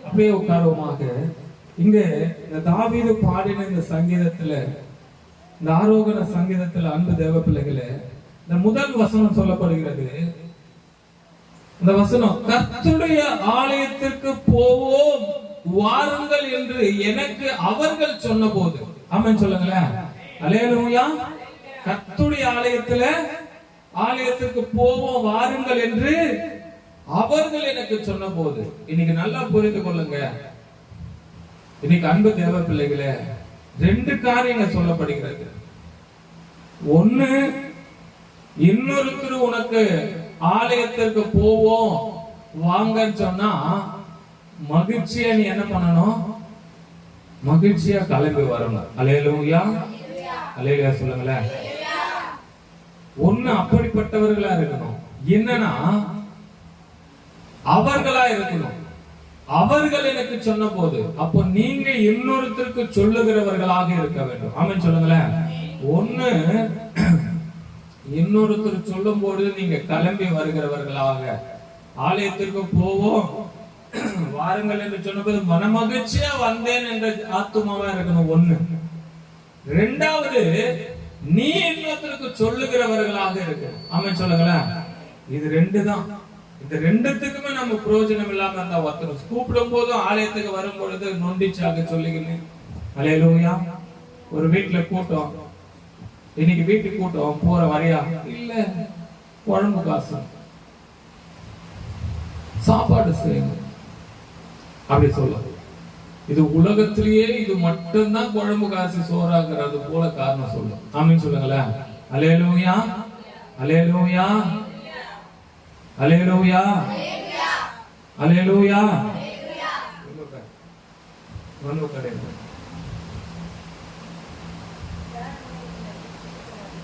[SPEAKER 1] அப்படியே உட்காருவோமாக. இங்க இந்த தாவீது பாடின இந்த சங்கீதத்துல, இந்த ஆரோகண சங்கீதத்துல அன்பு தேவ பிள்ளைகளே, இந்த முதல் வசனம் சொல்லப்படுகிறது. இந்த வசனம், கர்த்தருடைய ஆலயத்திற்கு போவோம் வாருங்கள் என்று எனக்கு அவர்கள் சொன்ன போது. ஆமென் சொல்லுங்களேன். அல்லேலூயா. கர்த்தருடைய ஆலயத்திற்கு போவோம் வாருங்கள் என்று அவர்கள் எனக்கு சொன்ன போது. இன்னைக்கு நல்லா புரிந்து கொள்ளுங்க. இன்னைக்கு அன்பு தேவ பிள்ளைகளே, 2 காரியங்கள் சொல்லப்படுகிறது. ஒண்ணு, இன்னொருத்தர் உனக்கு ஆலயத்திற்கு போவோம் வாங்கன்னு சொன்னா மகிழ்ச்சியா நீ என்ன பண்ணணும்? மகிழ்ச்சியா கிளம்பி வரணும். அல்லேலூயா அல்லேலூயா சொல்லுங்களேன். ஒண்ணு அப்படிப்பட்டவர்களா இருக்கணும், என்னன்னா அவர்களா இருக்கணும். அவர்கள் எனக்கு சொன்ன போது, அப்போ நீங்க இன்னொருத்தருக்கு சொல்லுகிறவர்களாக இருக்க வேண்டும். ஆமென் சொல்லுங்களேன். ஒண்ணு, இன்னொருத்தர் சொல்லும் பொழுது நீங்க கிளம்பி வருகிறவர்களாக, ஆலயத்திற்கு போவோம் வாருங்கள் என்று சொன்னபோது மனமகிழ்ச்சியா வந்தேன் என்ற ஆத்துமாவா இருக்கணும். ஒண்ணு. ரெண்டாவது, நீ இன்னொருத்தருக்கு சொல்லுகிறவர்களாக இருக்கு. ஆமென் சொல்லுங்களேன். இது ரெண்டு தான். இந்த ரெண்டுத்துக்குமே நம்ம பிரயோஜனம் இல்லாம இருந்தா, ஒருத்தர் கூப்பிடும் போதும் ஆலயத்துக்கு வரும் பொழுது நொண்டிச்சாக சொல்லிக்கின்னு, அல்லேலூயா. ஒரு வீட்டுல கூட்டம், இன்னைக்கு வீட்டுக்கு கூட்டம், போற வரையா இல்ல, குழம்பு காசு சாப்பாடு செய்யணும் அப்படி சொல்ல. இது உலகத்திலேயே இது மட்டும்தான் குழம்பு காசு சோறாக்குறது போல காரணம் சொல்லும். ஆமென் சொல்லுங்களேன். அல்லேலூயா, அல்லேலூயா, அல்லேலூயா, அல்லேலூயா.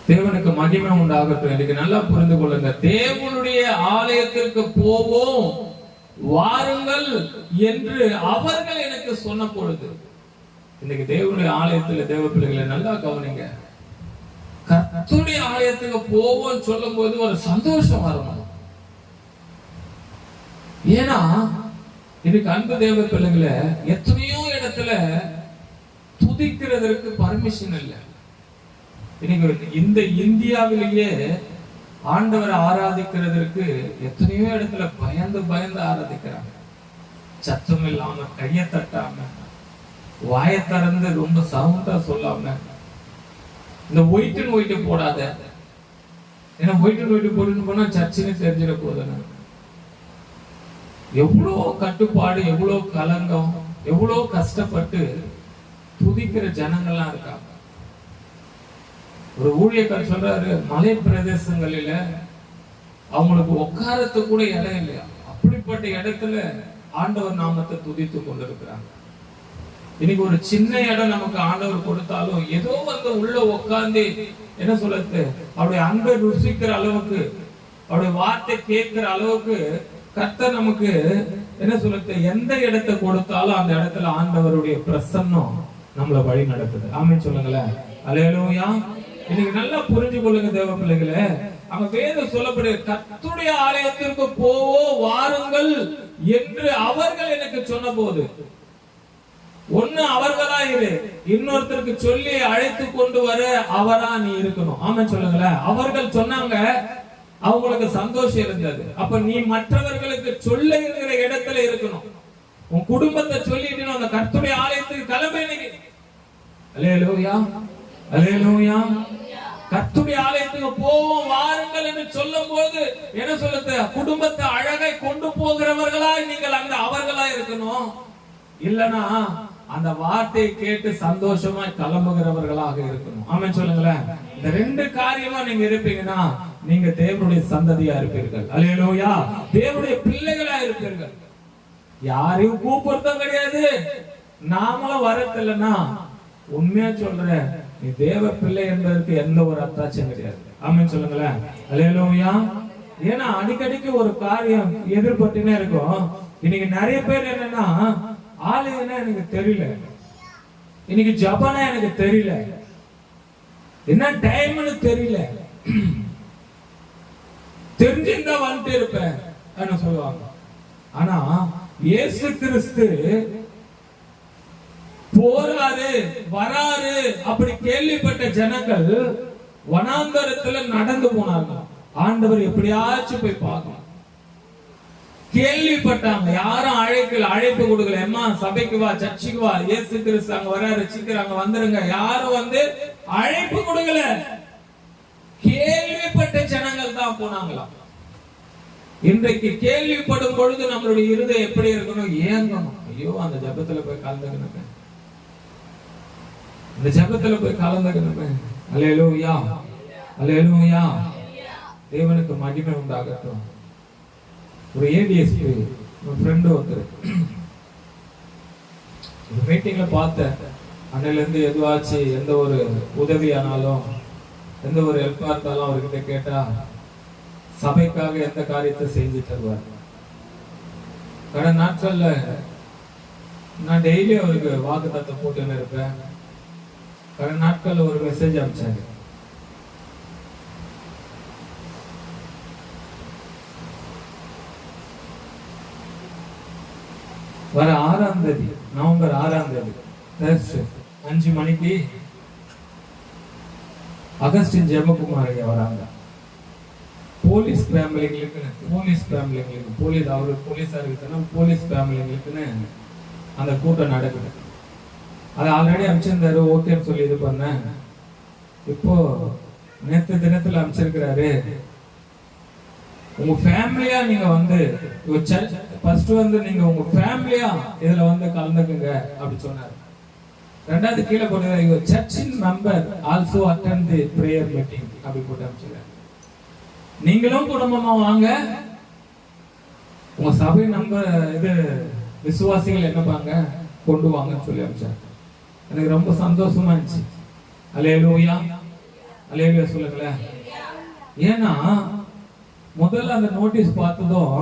[SPEAKER 1] தேவனுக்கு மகிமை உண்டாகட்டும். எனக்கு நல்லா புரிந்து கொள்ளுங்க. தேவனுடைய ஆலயத்திற்கு போவோம் வாருங்கள் என்று அவர்கள் எனக்கு சொன்ன பொழுது, இன்னைக்கு தேவனுடைய ஆலயத்துல தேவ பிள்ளைகளை நல்லா கவனிங்க. கர்த்தருடைய ஆலயத்துக்கு போவோம் சொல்லும் போது ஒரு சந்தோஷம் வரணும். ஏன்னா இன்னைக்கு அன்பு தேவ பிள்ளைகளை எத்தனையோ இடத்துல துதிக்கிறதற்கு பர்மிஷன் இல்லை. இன்னைக்கு இந்த இந்தியாவிலேயே ஆண்டவரை ஆராதிக்கிறதற்கு எத்தனையோ இடத்துல பயந்து பயந்து ஆராதிக்கிறாங்க. சத்தம் இல்லாம, கையை தட்டாம, வாயை திறந்து ரொம்ப சவுண்டா சொல்லாம. இந்த ஒயிட்டு போடாத, ஏன்னா ஒயிட்டு போட்டுன்னு போனா சர்ச்சின்னு தெரிஞ்சிட போதுன்னு. எவ்வளோ கட்டுப்பாடு, எவ்வளோ கலங்கம், எவ்வளோ கஷ்டப்பட்டு துதிக்கிற ஜனங்கள்லாம் இருக்காங்க. ஒரு ஊழியக்காரர் சொல்றாரு, மலை பிரதேசங்களில அவங்களுக்கு உட்காரத்து கூட இடம் இல்லையா, அப்படிப்பட்ட இடத்துல ஆண்டவர் நாமத்தை துதித்து கொண்டிருக்கிறாங்க. இன்னைக்கு ஒரு சின்ன இடம் நமக்கு ஆண்டவர் கொடுத்தாலும் ஏதோ வந்து உள்ள உட்கார்ந்து என்ன சொல்றது, அவருடைய அன்பை ருசிக்கிற அளவுக்கு, அவருடைய வார்த்தை கேட்கிற அளவுக்கு கர்த்தர் நமக்கு என்ன சொல்றது, எந்த இடத்தை கொடுத்தாலும் அந்த இடத்துல ஆண்டவருடைய பிரசன்னம் நம்மளை வழி நடக்குது. ஆமென் சொல்லுங்களேன். அல்லேலூயா. இன்னைக்கு நல்லா புரிஞ்சு கொள்ளுங்க தேவ பிள்ளைகளே. அங்க வேதம் சொல்லப்படுது, கர்த்தருடைய ஆலயத்திற்கு போவோம் வாருங்கள் என்று அவர்கள் எனக்கு சொன்ன போது, ஒண்ணு அவர்களா இரு, இன்னொருத்தருக்கு சொல்லி அழைத்து கொண்டு வர அவரா நீ இருக்கணும். ஆமென் சொல்லுங்களேன். அவர்கள் சொன்னாங்க, அவங்களுக்கு சந்தோஷம் இருந்தது. அப்ப நீ மற்றவர்களுக்கு சொல்லுகிற இடத்துல இருக்கணும். உன் குடும்பத்தை சொல்லிட்டு அந்த கர்த்தருடைய ஆலயத்துக்கு கிளம்பி. அல்லேலூயா, அல்லேலூயா. கர்த்தருடைய ஆலயத்துக்கு போவோம் வாருங்கள் என்று சொல்லும் போது என்ன சொல்லுது, குடும்பத்தை அழகை கொண்டு போகிறவர்களாய் நீங்கள் அந்த அவர்களா இருக்கணும். இல்லனா அந்த வார்த்தையை கேட்டு சந்தோஷமா கிளம்புகிறவர்களாக இருக்கணும். ஆமென் சொல்லுங்களேன். இந்த ரெண்டு காரியமா நீங்க இருப்பீங்கன்னா நீங்க தேவனுடைய சந்ததியா இருப்பீர்கள். அல்லேலூயா. தேவனுடைய பிள்ளைகளா இருப்பீர்கள். யாரையும் கூப்பிடுறதும் கிடையாது, நாமளும் வரத்தில்லைன்னா உண்மையா சொல்றேன், நீ தேவ பிள்ளை என்பதற்கு எந்த ஒரு அத்தாட்சியும் கிடையாது. ஆமென் சொல்லுங்களேன். அல்லேலூயா. ஏன்னா அடிக்கடிக்கு ஒரு காரியம் எதிர்பட்டுனே இருக்கும். இன்னைக்கு நிறைய பேர் என்னன்னா, ஆலயம்னா எனக்கு தெரியல, இன்னைக்கு ஜபனா எனக்கு தெரியல, என்ன டைம்னு தெரியல, தெரிஞ்சிருந்தா வந்துட்டு இருப்பேன் சொல்லுவாங்க. ஆனா இயேசு கிறிஸ்து போறாரு வராரு அப்படி கேள்விப்பட்ட ஜனங்கள் வனாந்தரத்துல நடந்து போனாங்க. ஆண்டவர் எப்படியாச்சும் போய் பார்க்கணும் கேள்விப்பட்டாங்க. யாரும் அழைப்பு கொடுக்கல. அம்மா சபைக்கு வா, சர்ச்சுக்கு வா, இயேசு கிறிஸ்து அங்க வராரு, சீக்கிரம் அங்க வந்துருங்க, யாரும் வந்து அழைப்பு கொடுக்கல. கேள்விப்பட்ட ஜனங்கள் தான் போனாங்களாம். இன்றைக்கு கேள்விப்படும் பொழுது நம்மளுடைய இருதயம் எப்படி இருக்கணும், ஏங்கணும். ஐயோ அந்த ஜபத்துல போய் கலந்துக்கணுமே, இந்த ஜபத்துல போய் கலந்துக்கணுமே. அல்லேலூயா, அல்லேலூயா. தேவனுக்கு மகிமை உண்டாகட்டும். ஒரு ஏடிஎஸ்பி ஒரு ஃப்ரெண்டு ஒருத்தர் ஒரு மீட்டிங்ல பார்த்தேன். அன்னையில இருந்து எதுவாச்சு எந்த ஒரு உதவி ஆனாலும் எந்த ஒரு ஹெல்ப்பா இருந்தாலும் அவர்கிட்ட கேட்டா சபைக்காக எந்த காரியத்தை செஞ்சு தருவார். கடந்த நாட்கள்ல நான் டெய்லி அவருக்கு வாக்குத்தத்தை போட்டுன்னு இருப்பேன். கடந்த நாட்கள்ல ஒரு மெசேஜ் அனுப்பிச்சாரு. வர 6ஆம் தேதி, நவம்பர் 6ஆம் தேதி 5 மணிக்கு அகஸ்டின் ஜெபகுமார் ஐயா வராங்க. போலீஸ் ஃபேமிலிங்களுக்கு அவரு போலீஸா இருக்குன்னா போலீஸ் ஃபேமிலிங்களுக்குன்னு அந்த கூட்டம் நடக்குது. அதை ஆல்ரெடி அனுப்பிச்சிருந்தாரு, ஓகேன்னு சொல்லி இது பண்ணேன். இப்போ நேற்று தினத்துல அனுப்பிச்சிருக்கிறாரு, உங்க ஃபேமிலியா நீங்க ஃபர்ஸ்ட் நீங்க உங்க ஃபேமிலியா இதுல கலந்துக்குங்க அப்படி சொன்னாரு. ரெண்டாவது கீழே போட்டு யுவர் சர்ச்சின் member also attend the prayer meeting அப்படி போட்டு அனுப்பிச்சிருக்காரு. நீங்களும் குடும்பமா வாங்க, உங்க சபை நம்பர் விசுவாசிகள் என்னப்பாங்க கொண்டு வாங்கன்னு சொல்லி அனுப்பிச்சாரு. எனக்கு ரொம்ப சந்தோஷமா இருந்துச்சு. அல்லேலூயா அல்லேலூயா சொல்லுங்களேன். ஏன்னா முதல்ல அந்த நோட்டீஸ் பார்த்ததும்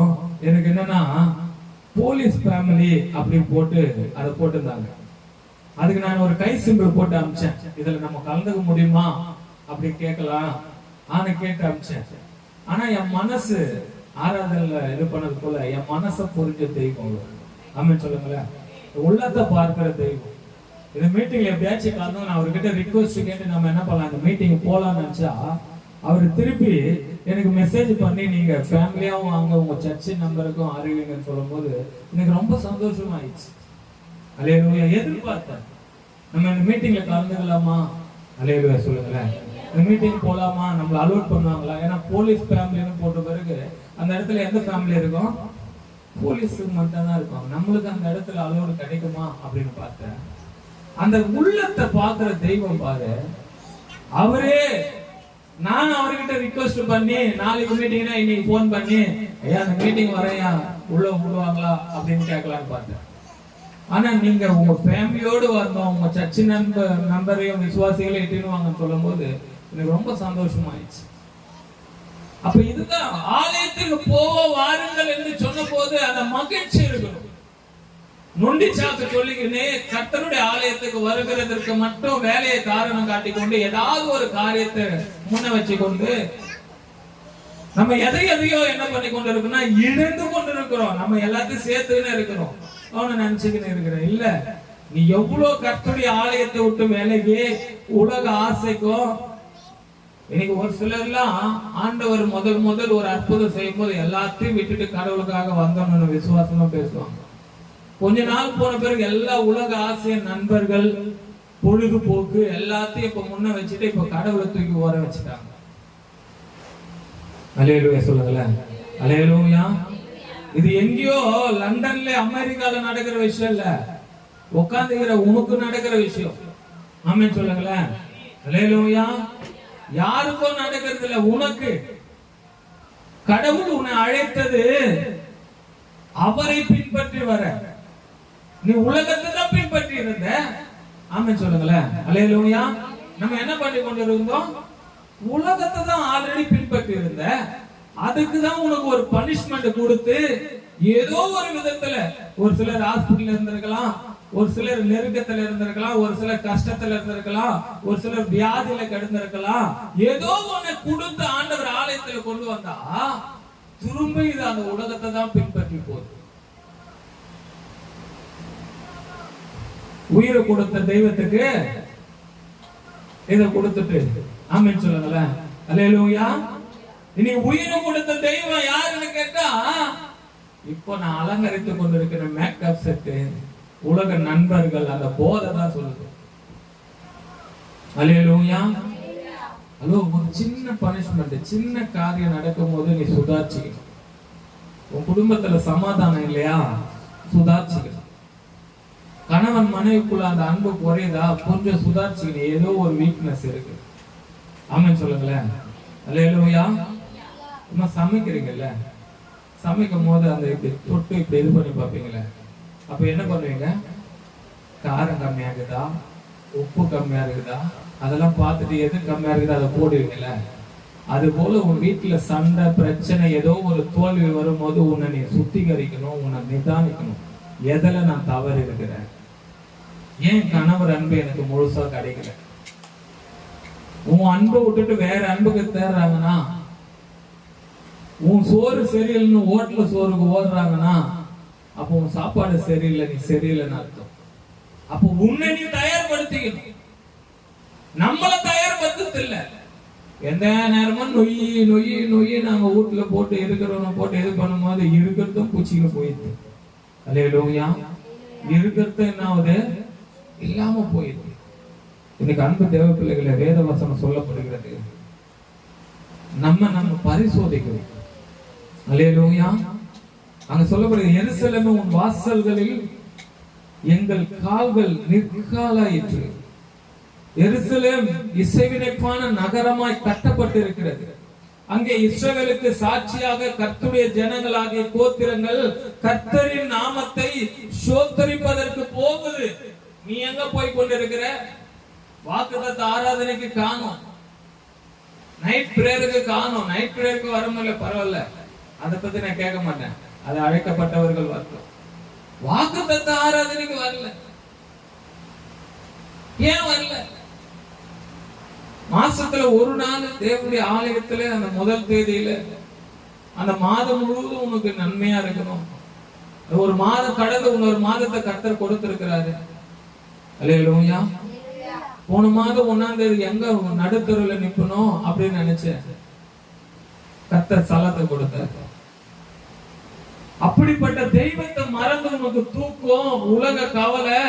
[SPEAKER 1] எனக்கு என்னன்னா போலீஸ் ஃபேமிலி அப்படி போட்டு அதை போட்டிருந்தாங்க. அதுக்கு நான் ஒரு கை சிம்பிள் போட்டு அனுப்பிச்சேன். இதுல நம்ம கலந்துக்க முடியுமா அப்படி கேட்கலாம் கேட்டு அனுப்பிச்சேன். ஆனா என் மனசு ஆராதனைல இது பண்ணது போல என் மனசை புரிஞ்ச தெய்வம். ஆமென் சொல்லுங்களேன். உள்ளத்தை பார்க்கிற தெய்வம். இந்த மீட்டிங்ல எப்படியாச்சும் கலந்து நான் அவர்கிட்ட ரிக்வெஸ்ட் கேட்டு நம்ம என்ன பண்ணலாம், இந்த மீட்டிங் போலாம்னு நினைச்சா அவர் திருப்பி எனக்கு மெசேஜ் பண்ணி நீங்க ஃபேமிலியாவும் வாங்க, உங்க சர்ச் நம்பருக்கும் அறிவிங்கன்னு சொல்லும் போது எனக்கு ரொம்ப சந்தோஷமா ஆயிடுச்சு. அல்லேலூயா. எதிர்பார்த்தேன் நம்ம இந்த மீட்டிங்ல கலந்துக்கலாமா, அல்லேலூயா சொல்லுங்களேன். இந்த மீட்டிங் போலாமா, நம்மள அலோட் பண்ணுவாங்களா? ஏன்னா போலீஸ் ஃபேமிலின்னு போட்ட பிறகு அந்த இடத்துல எந்த ஃபேமிலி இருக்கும், போலீஸுக்கு மட்டும் தான் இருக்கும். நம்மளுக்கு அந்த இடத்துல அலோடு கிடைக்குமா அப்படின்னு பார்த்தேன். அந்த உள்ளத்தை பார்க்கிற தெய்வம் பாரு. அவரே நான் அவர்கிட்ட ரிக்வெஸ்ட் பண்ணி நாளைக்கு மீட்டிங்னா இன்னைக்கு போன் பண்ணி ஐயா அந்த மீட்டிங் வரையா உள்ள விடுவாங்களா அப்படின்னு கேட்கலான்னு பார்த்தேன். ஆனா நீங்க உங்க ஃபேமிலியோடு வரணும், உங்க சர்ச் நம்பரையும் விசுவாசிகளையும் இட்டுன்னு சொல்லும் போது எனக்கு ரொம்ப சந்தோஷமாயிடுச்சு. அப்ப இதுதான் ஆலயத்துக்கு வாருங்கள் என்று சொன்ன போது அந்த மகிழ்ச்சி இருக்கணும். நொண்டி சாக்கு சொல்லிக்கினே கர்த்தருடைய ஆலயத்துக்கு வருகிறதற்கு மட்டும் வேலையை காரணம் காட்டிக்கொண்டு ஏதாவது ஒரு காரியத்தை முன்ன வச்சு கொண்டு நம்ம எதையோ என்ன பண்ணி கொண்டு இருக்கோம்னா இழந்து கொண்டு இருக்கிறோம். நம்ம எல்லாத்தையும் சேர்த்துன்னு இருக்கிறோம், அவனை நினைச்சுக்கின்னு இருக்கிறேன். இல்ல, நீ எவ்வளவு கர்த்தருடைய ஆலயத்தை விட்டு வேலைக்கு உலக ஆசைக்கும் இன்னைக்கு ஒரு சிலர்லாம் ஆண்டவர் முதல் ஒரு அற்புதம் செய்யும் போது எல்லாத்தையும் விட்டுட்டு கடவுளுக்காக வந்தோம்னு விசுவாசமா பேசுவாங்க. கொஞ்ச நாள் போன பிறகு எல்லா உலக ஆசை, நண்பர்கள், பொழுதுபோக்கு எல்லாத்தையும் இப்ப முன்ன வச்சுட்டு இப்ப கடவுளை தூக்கி ஓர வச்சுட்டாங்க. அல்லேலூயா சொல்லுங்களேன். அல்லேலூயா. இது எங்கேயோ லண்டன்ல அமெரிக்கால நடக்கிற விஷயம் இல்ல, உட்காந்துக்கிற உனக்கு நடக்கிற விஷயம். ஆமென் சொல்லுங்களேன். அல்லேலூயா. யாருக்கும் நடக்கிறது இல்ல, உனக்கு. கடவுள் உன்னை அழைத்தது அவரை பின்பற்றி வர. நீ உலகத்தை தான் பின்பற்றி இருந்த. ஆமென் சொல்லுங்களேன். அல்லேலூயா. நம்ம என்ன பண்ணி கொண்டு இருந்தோம், உலகத்தை தான் ஆல்ரெடி பின்பற்றி இருந்த. அதுக்கு தான் உனக்கு ஒரு பனிஷ்மெண்ட் கொடுத்து ஏதோ ஒரு விதத்துல ஒரு சிலர் ஹாஸ்பிட்டல் இருந்திருக்கலாம், ஒரு சிலர் நெருக்கத்துல இருந்திருக்கலாம், ஒரு சிலர் கஷ்டத்துல இருந்திருக்கலாம், ஒரு சிலர் வியாதியில கிடந்திருக்கலாம். ஏதோ ஒண்ணு கொடுத்து ஆண்டவர் ஆலயத்துல கொண்டு வந்தா திரும்ப இது அந்த உலகத்தை தான் பின்பற்றி போகுது. உயிரை கொடுத்த தெய்வத்துக்கு இதை கொடுத்துட்டு ஆமென் சொல்லுங்களேன். அல்லேலூயா. இனி உயிரை கொடுத்த தெய்வம் யாருன்னு கேட்டா இப்போ நான் அலங்கரித்துக் கொண்டிருக்கிற மேக்கப் செட்டு, உலக நண்பர்கள், அந்த போதை தான் சொல்லுது. அல்லேலூயா. ஹலோ, ஒரு சின்ன பனிஷ்மெண்ட், சின்ன காரியம் நடக்கும் போது நீ சுதாரிச்சுக்கணும். உன் குடும்பத்துல சமாதானம் இல்லையா, சுதாரிச்சுக்கணும். கணவன் மனைவிக்குள்ள அந்த அன்பு குறையுதா, கொஞ்சம் சுதாரிச்சுக்கணும். ஏதோ ஒரு வீக்னஸ் இருக்கு. ஆமென் சொல்லுங்களேன். அல்லேலூயா. சும்மா சமைக்கிறீங்கல்ல, சமைக்கும் போது அந்த இப்படி தொட்டு இப்படி இது பண்ணி பார்ப்பீங்களே, அப்ப என்ன பண்ணுவீங்க, காரம் கம்மியா இருக்குதா, உப்பு கம்மியா இருக்குதா, அதெல்லாம் பார்த்துட்டு எது கம்மியா இருக்குது அதை போடுவீங்கல்ல. அது போல உன் வீட்டுல சண்டை பிரச்சனை ஏதோ ஒரு தோல்வி வரும்போது உன்னை நீ சுத்திகரிக்கணும், உன்னை நிதானிக்கணும். எதுல நான் தவறு இருக்கிறேன்? ஏன் கணவர் அன்பு எனக்கு முழுசா கிடைக்கல? உன் அன்பை விட்டுட்டு வேற அன்புக்கு தேடுறாங்கன்னா, உன் சோறு சரியில்லைன்னு ஹோட்டல்ல சோறுக்கு ஓடுறாங்கன்னா, அப்போ உன் சாப்பாடு சரியில்லை, நீ சரியில்லைன்னு அர்த்தம். அப்போ உன்னை நீ தயார்படுத்திக்கணும். நம்மள தயார்படுத்த இல்ல. எந்த நேரமும் நொய் நொய் நொய் நாங்க வீட்டுல போட்டு இருக்கிறவங்க போட்டு இது பண்ணும்போது இருக்கிறதும் பூச்சிக்கு போயிடுது. அல்லேலூயா. இருக்கிறது என்ன ஆகுது? இல்லாம போயிடுது. இன்னைக்கு அன்பு தேவ பிள்ளைகளை வேத வசனம் சொல்லப்படுகிறது, நம்ம பரிசோதிக்கிறோம். அல்லேலூயா. அங்க சொல்லப்படுகிறது, எருசலேமே உன் வாசல்களில் எங்கள் கால்கள் நிற்காலாயிற்று. எருசலேம் இசைவினைப்பான நகரமாய் கட்டப்பட்டிருக்கிறது. அங்கே இஸ்ரவேலுக்கு சாட்சியாக கர்த்தருடைய ஜனங்களாகிய கோத்திரங்கள் கர்த்தரின் நாமத்தை ஸ்தோத்திரிப்பதற்கு போகுது. நீ எங்க போய் கொண்டிருக்கிற? வாக்குத்தத்த ஆராதனைக்கு காணோம், நைட் பிரேயருக்கு காணோம். நைட் பிரேயருக்கு வர முடியல, பரவாயில்ல, அதை பத்தி நான் கேட்க மாட்டேன், அது அழைக்கப்பட்டவர்கள் வரட்டும். வாக்குத்தத்த ஆராதனைக்கு வரல. ஏன் வரல? மாசத்துல ஒரு நாள் தேவனுடைய ஆலயத்துல அந்த முதல் தேதியில அந்த மாதம் முழுவதும் உனக்கு நன்மையா இருக்கணும். ஒரு மாதம் கடந்து இன்னொரு மாதத்தை கர்த்தர் கொடுத்திருக்கிறாரு. அல்லேலூயா. போன மாதம் 1ஆம் தேதி எங்க நடுத்தருவில் நிக்கணும் அப்படின்னு நினைச்சேன், கர்த்தர் சலத்தை கொடுத்தார். அப்படிப்பட்ட தெய்வத்தை மறந்து உனக்கு தூக்கம், உலக கவலை,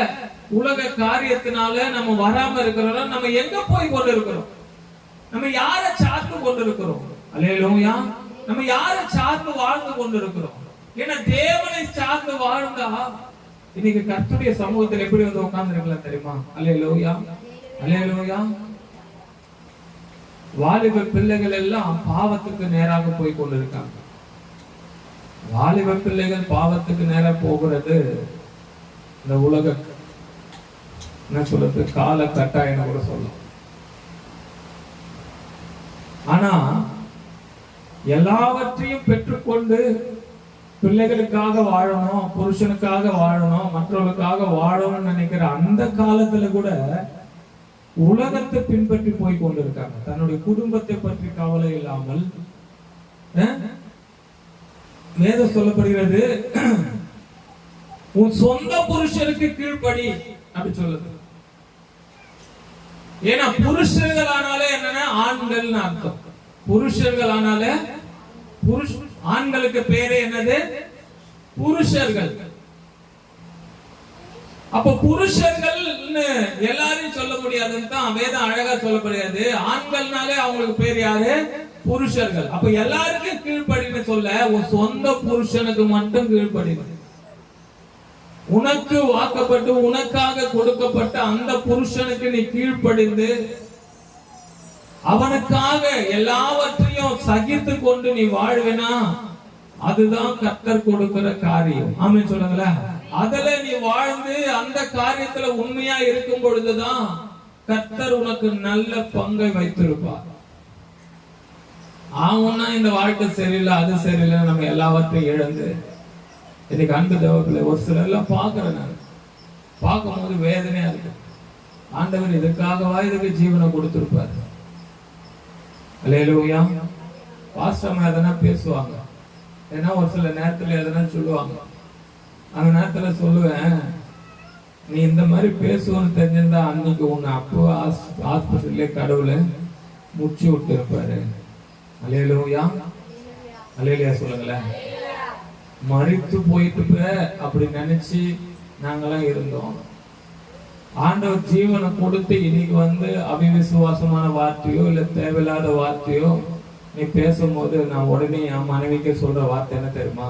[SPEAKER 1] உலக காரியத்தினால நம்ம வராம இருக்கிறோம். நம்ம எங்க போய் கொண்டு இருக்கிறோம்? நம்ம யார சார்ந்து கொண்டு இருக்கிறோம்? அல்லேலூயா. நம்ம யார சார்ந்து வாழ்ந்து கொண்டு இருக்கிறோம்? ஏன்னா தேவனை சார்ந்து வாழ்ந்தா இன்னைக்கு கர்த்தருடைய சமூகத்தில் எப்படி வந்து உட்கார்ந்து இருக்கலாம் தெரியுமா? அல்லேலூயா. அல்லேலூயா. வாலிப பிள்ளைகள் எல்லாம் பாவத்துக்கு நேராக போய் கொண்டிருக்காங்க. வாலிப பிள்ளைகள் பாவத்துக்கு நேரா போகிறது இந்த உலக என்ன சொல்றது, கால கட்டாயம் கூட சொல்லலாம். ஆனா எல்லாவற்றையும் பெற்றுக்கொண்டு பிள்ளைகளுக்காக வாழணும், புருஷனுக்காக வாழணும், மற்றவர்களுக்காக வாழணும்னு நினைக்கிற அந்த காலத்துல கூட உலகத்தை பின்பற்றி போய் கொண்டிருக்காங்க. தன்னுடைய குடும்பத்தை பற்றி கவலை இல்லாமல். வேதம் சொல்லப்படுகிறது, உன் சொந்த புருஷனுக்கு கீழ்ப்படி அப்படி சொல்லுது. ஏன்னா புருஷர்கள் ஆனாலே என்னன்னா ஆண்கள் அர்த்தம். புருஷர்கள் ஆனாலே ஆண்களுக்கு பேரே என்னது? புருஷர்கள். அப்ப புருஷர்கள் எல்லாரையும் சொல்ல முடியாதுன்னு தான் வேதம் அழகா சொல்லப்படுகிறது. ஆண்கள்னாலே அவங்களுக்கு பேர் யாரு? புருஷர்கள். அப்ப எல்லாருக்கும் கீழ்ப்படின்னு சொல்ல, உன் சொந்த புருஷனுக்கு மட்டும் கீழ்ப்படினு. உனக்கு வாக்கப்பட்டு உனக்காக கொடுக்கப்பட்ட அந்த புருஷனுக்கு நீ கீழ்ப்படிந்து அவனுக்காக எல்லாவற்றையும் சகித்து கொண்டு நீ வாழ்வினா அதுதான் கர்த்தர் கொடுக்கிற காரியம். ஆமென் சொல்லுங்களேன். அதுல நீ வாழ்ந்து அந்த காரியத்துல உண்மையா இருக்கும் பொழுதுதான் கர்த்தர் உனக்கு நல்ல பங்கை வைத்திருப்பார். ஆகும்னா இந்த வாழ்க்கை சரியில்லை, அது சரியில்லை, நம்ம எல்லாவற்றையும் இழந்து இன்னைக்கு அன்பு தேவப்பிள்ளை ஒரு சிலர் எல்லாம் பாக்குறேன். நான் பார்க்கும் போது வேதனையா இருக்கு. ஆண்டவர் இதுக்காகவா இதுக்கு ஜீவனை கொடுத்திருப்பாரு? அல்லேலூயா. பாஸ்டர் எதனா பேசுவாங்க, ஏன்னா ஒரு சில நேரத்துல எதனா சொல்லுவாங்க. அந்த நேரத்துல சொல்லுவேன், நீ இந்த மாதிரி பேசுவோன்னு தெரிஞ்சிருந்தா அன்னைக்கு உன்னை அப்போ ஹாஸ்பிட்டல்லே கடவுளை முடிச்சு விட்டு இருப்பாரு. அல்லேலூயா. அல்லேலூயா சொல்லுங்களேன். மறித்து போயிட்டு அப்படி நினைச்சு நாங்கெல்லாம் இருந்தோம். ஆண்டவர் ஜீவனை கொடுத்து இன்னைக்கு வந்து அவிசுவாசமான வார்த்தையோ இல்ல தேவையில்லாத வார்த்தையோ நீ பேசும்போது நான் உடனே என் மனைவிக்கு சொல்ற வார்த்தை என்ன தெரியுமா?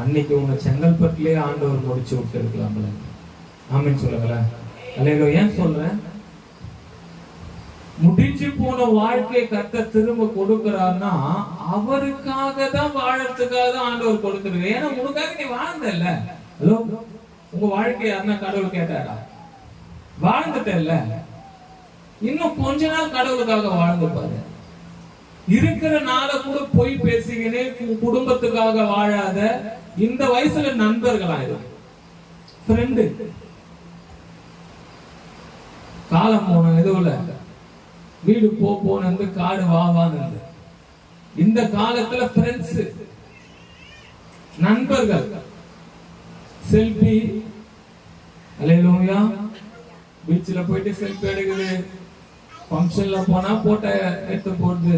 [SPEAKER 1] அன்னைக்கு உன்னை செங்கல்பட்டுலயே ஆண்டவர் முடிச்சு விட்டு இருக்கலாம்ல. ஆமென் சொல்லுங்களேன். அல்லேலூயா. ஏன் சொல்றேன்? முடிஞ்சு போன வாழ்க்கையை கர்த்தர் திரும்ப கொடுக்கிறார்னா அவருக்காக தான் வாழறதுக்காக தான் ஆண்டவர் கொடுத்துருக்கு. ஏன்னா உனக்காக நீ வாழ்ந்தல்ல. ஹலோ, உங்க வாழ்க்கை யாருன்னா கடவுள் கேட்டாரா? வாழ்ந்துட்டல்ல. இன்னும் கொஞ்ச நாள் கடவுளுக்காக வாழ்ந்து பாரு. இருக்கிற நாள கூட போய் பேசிக்கினே குடும்பத்துக்காக வாழாத இந்த வயசுல நண்பர்களாயிரும், ஃப்ரெண்டு. காலம் போன எதுவுல வீடு போன்னு காடு வாவான்னு இந்த காலத்துல ஃப்ரெண்ட்ஸ், நண்பர்கள். செல்ஃபி, அல்லேலூயா, பீச்சில் போயிட்டு செல்ஃபி எடுக்குது, ஃபங்க்ஷன்ல போனா போட்டோ எடுத்து போடுது.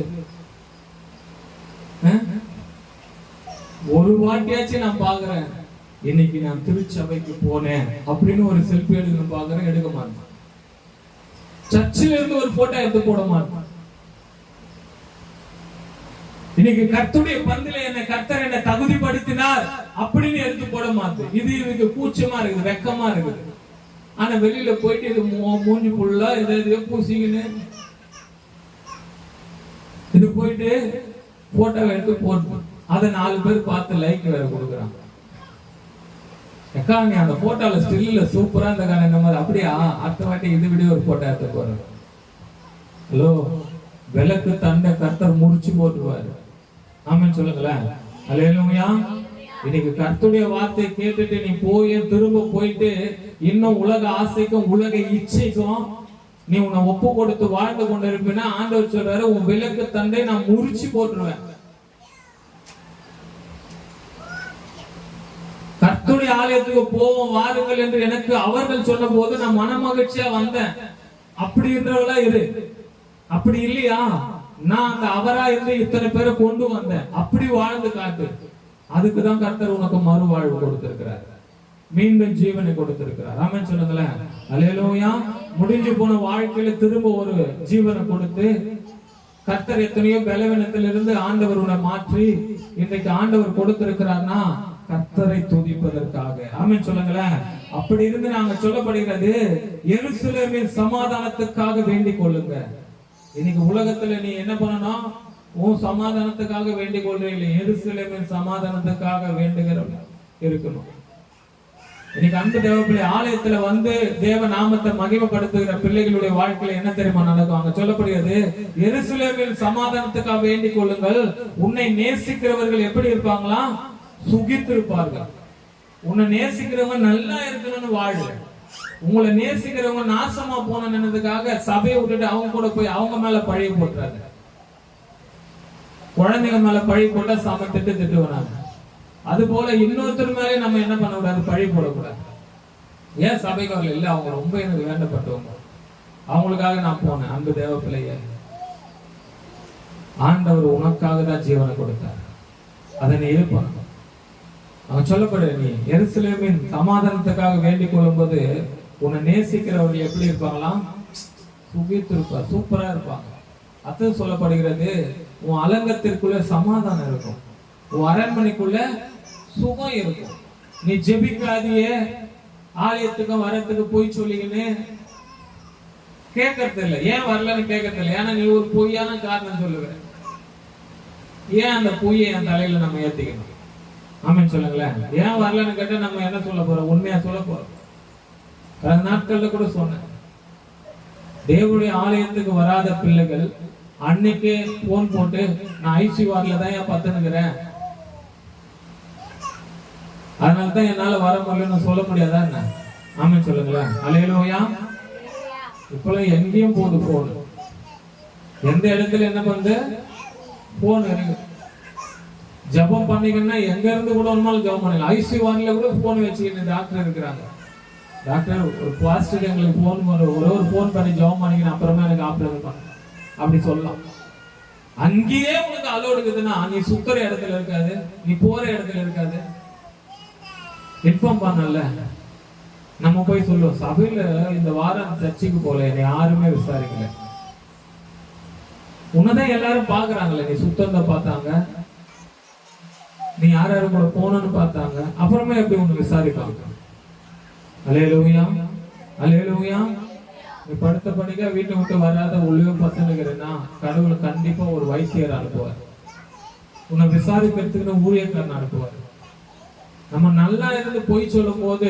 [SPEAKER 1] ஒரு வாட்டியாச்சும் நான் பாக்குறேன், இன்னைக்கு நான் திருச்சபைக்கு போனேன் அப்படின்னு ஒரு செல்ஃபி எடுக்கணும் பாக்குறேன், எடுக்க மாட்டேன். சர்ச்சில் இருந்து ஒரு போட்டோ எடுத்து போட மாட்டேன். இன்னைக்கு கர்த்தருடைய பந்தில கர்த்தர் என்ன தகுதிப்படுத்தினார் அப்படின்னு எடுத்து போட மாட்டேன். இது இதுக்கு கூச்சமா இருக்குது, வெக்கமா இருக்குது. ஆனா வெளியில போயிட்டு இது மூஞ்சி புள்ளா இதை பூசிக்கின்னு இது போயிட்டு போட்டோ எடுத்து போட்டு அதை 4 பேர் பார்த்து லைக் வேற கொடுக்குறாங்க. அக்கா நீ அந்த போட்டோல ஸ்டில்ல சூப்பரா இருந்த இந்த மாதிரி, அப்படியா அடுத்த வாட்டி இது வீடியோ ஒரு போட்டோ எடுத்து போறேன். ஹலோ, விளக்கு தண்டை கர்த்தர் முறிச்சு போட்டுருவாரு. ஆமென் சொல்லுங்களேன். அல்லேலூயா. இன்னைக்கு கர்த்தருடைய வார்த்தையை கேட்டுட்டு நீ போய் திரும்ப போயிட்டு இன்னும் உலக ஆசைக்கும் உலக இச்சைக்கும் நீ உன்னை ஒப்பு கொடுத்து வாழ்ந்து கொண்டு இருப்பினா ஆண்டவர் சொல்றாரு, உன் விளக்கு தண்டை நான் முறிச்சு போட்டுருவேன். கர்த்தருடைய ஆலயத்துக்கு போவோம் வாருங்கள் என்று எனக்கு அவர்கள் சொன்ன போது நான் மன மகிழ்ச்சியா வந்தேன். அப்படி என்றவளா இரு. அப்படி இல்லையா, நான் அந்த அவரா இருந்து இத்தனை பேரை கொண்டு வந்தேன், அப்படி வாழ்ந்து காட்டு. அதுக்குதான் கர்த்தர் உனக்கு மறுவாழ்வு கொடுத்திருக்கிறார், மீண்டும் ஜீவனை கொடுத்திருக்கிறார். ஆமென் சொல்லுங்களேன். அல்லேலூயா. முடிஞ்சு போன வாழ்க்கையில திரும்ப ஒரு ஜீவனை கொடுத்து கர்த்தர் எத்தனையோ பலவீனத்திலிருந்து ஆண்டவர் உன்னை மாற்றி இன்றைக்கு ஆண்டவர் கொடுத்திருக்கிறார்னா கர்த்தரை துதிப்பதற்காக. ஆமென் சொல்லுங்களேன். அப்படி இருந்து நாங்க சொல்லப்படுகிறது, எருசலேமின் சமாதானத்துக்காக வேண்டிக் கொள்ளுங்க. இன்னைக்கு உலகத்துல நீ என்ன பண்ணணும், உன் சமாதானத்துக்காக வேண்டிக் கொள்றீங்க, எருசலேமின் சமாதானத்துக்காக வேண்டுகிற இருக்கணும். இன்னைக்கு அன்பு தேவ பிள்ளை ஆலயத்துல வந்து தேவ நாமத்தை மகிமைப்படுத்துகிற பிள்ளைகளுடைய வாழ்க்கையில என்ன தெரியுமா நடக்கும், அங்க சொல்லப்படுகிறது, எருசலேமின் சமாதானத்துக்காக வேண்டிக் கொள்ளுங்கள். உன்னை நேசிக்கிறவர்கள் எப்படி இருப்பாங்களா, சுகித்திருப்பார்கள். உன்னை நேசிக்கிறவங்க நல்லா இருக்கணும்னு வாழு. உங்களை நேசிக்கிறவங்க நாசமா போனதுக்காக சபையை விட்டுட்டு அவங்க கூட போய் அவங்க மேல பழி போட்டுறாங்க. குழந்தைங்க மேல பழி போட்டா சம திட்டுவாங்க. அது போல இன்னொருத்தர் மேலே நம்ம என்ன பண்ண கூடாது, பழி போடக்கூடாது. ஏன் சபைக்கு வரல, இல்ல அவங்க ரொம்ப எனக்கு வேண்டப்பட்டவங்க, அவங்களுக்காக நான் போனேன். அன்பு தேவ பிள்ளைய, ஆண்டவர் உனக்காக தான் ஜீவனை கொடுத்தார், அதை நீ பண்ணணும். அவன் சொல்லப்படு, நீ எருசலேமின் சமாதானத்துக்காக வேண்டிக் கொள்ளும் போது உன்னை நேசிக்கிறவர்கள் எப்படி இருப்பாங்களாம், சுகித்திருப்பார், சூப்பரா இருப்பாங்க. அது சொல்லப்படுகிறது, உன் அலங்கத்திற்குள்ள சமாதானம் இருக்கும், உன் அரண்மனைக்குள்ள சுகம் இருக்கும். நீ ஜெபிக்காதியே ஆலயத்துக்கும் வரத்துக்கு போய் சொல்லிக்கின்னு கேட்கறது இல்லை. ஏன் வரலன்னு கேட்கறது இல்லை, ஏன்னா நீ ஒரு பொய்யான காரணம் சொல்லுவ. ஏன் அந்த பொய்யை என் தலையில நம்ம ஏத்திக்கணும்? ஆமென் சொல்லுங்களேன். ஏன் வரலன்னு கேட்டா நம்ம என்ன சொல்ல போறோம், உண்மையா சொல்ல போறோம். கடந்த நாட்கள்ல கூட சொன்னேன், தேவனுடைய ஆலயத்துக்கு வராத பிள்ளைகள் அன்னைக்கே போன் போட்டு நான் ஐசி வார்டுல தான் ஏன் பத்துனுக்கிறேன், அதனாலதான் என்னால வர முடியலன்னு சொல்ல முடியாதா என்ன? ஆமென் சொல்லுங்களேன். அல்லேலூயா. இப்பெல்லாம் எங்கேயும் போகுது போன், எந்த இடத்துல என்ன பண்ணுது போன் இருக்கு. ஜபம் பண்ணிக்கன்னா எங்க இருந்து கூட ஒன்னாலும் ஜபம் பண்ணல. ஐசி வார்டுல கூட போன் வச்சுக்கிட்டு டாக்டர் இருக்கிறாங்க. டாக்டர் ஒரு பாஸ்டர் எங்களுக்கு போன் ஒரு போன் பண்ணி ஜபம் பண்ணிக்கணும், அப்புறமா எனக்கு ஆப்ரேஷன் பண்ண அப்படி சொல்லலாம். அங்கேயே உனக்கு அலோடு இருக்குதுன்னா நீ சுத்துற இடத்துல இருக்காது, நீ போற இடத்துல இருக்காது. இன்ஃபார்ம் பண்ணல, நம்ம போய் சொல்லுவோம், சபையில இந்த வாரம் சர்ச்சைக்கு போல என்னை யாருமே விசாரிக்கல. உன்னதான் எல்லாரும் பாக்குறாங்கல்ல, நீ சுத்தந்த பார்த்தாங்க, நீ யார் யாரு கூட போனன்னு பார்த்தாங்க, அப்புறமே எப்படி உன்னை விசாரிப்பாங்க? அல்லேலூயா, அல்லேலூயா. நீ படுத்த படிக்க வீட்டை விட்டு வராத உள்ளே பத்துனுக்கிறேன்னா கடவுள் கண்டிப்பா ஒரு வைத்தியர் அனுப்புவார், உன்னை விசாரிக்கிறதுக்கு ஊழியக்காரன் அனுப்புவார். நம்ம நல்லா இருந்து போய் சொல்லும் போது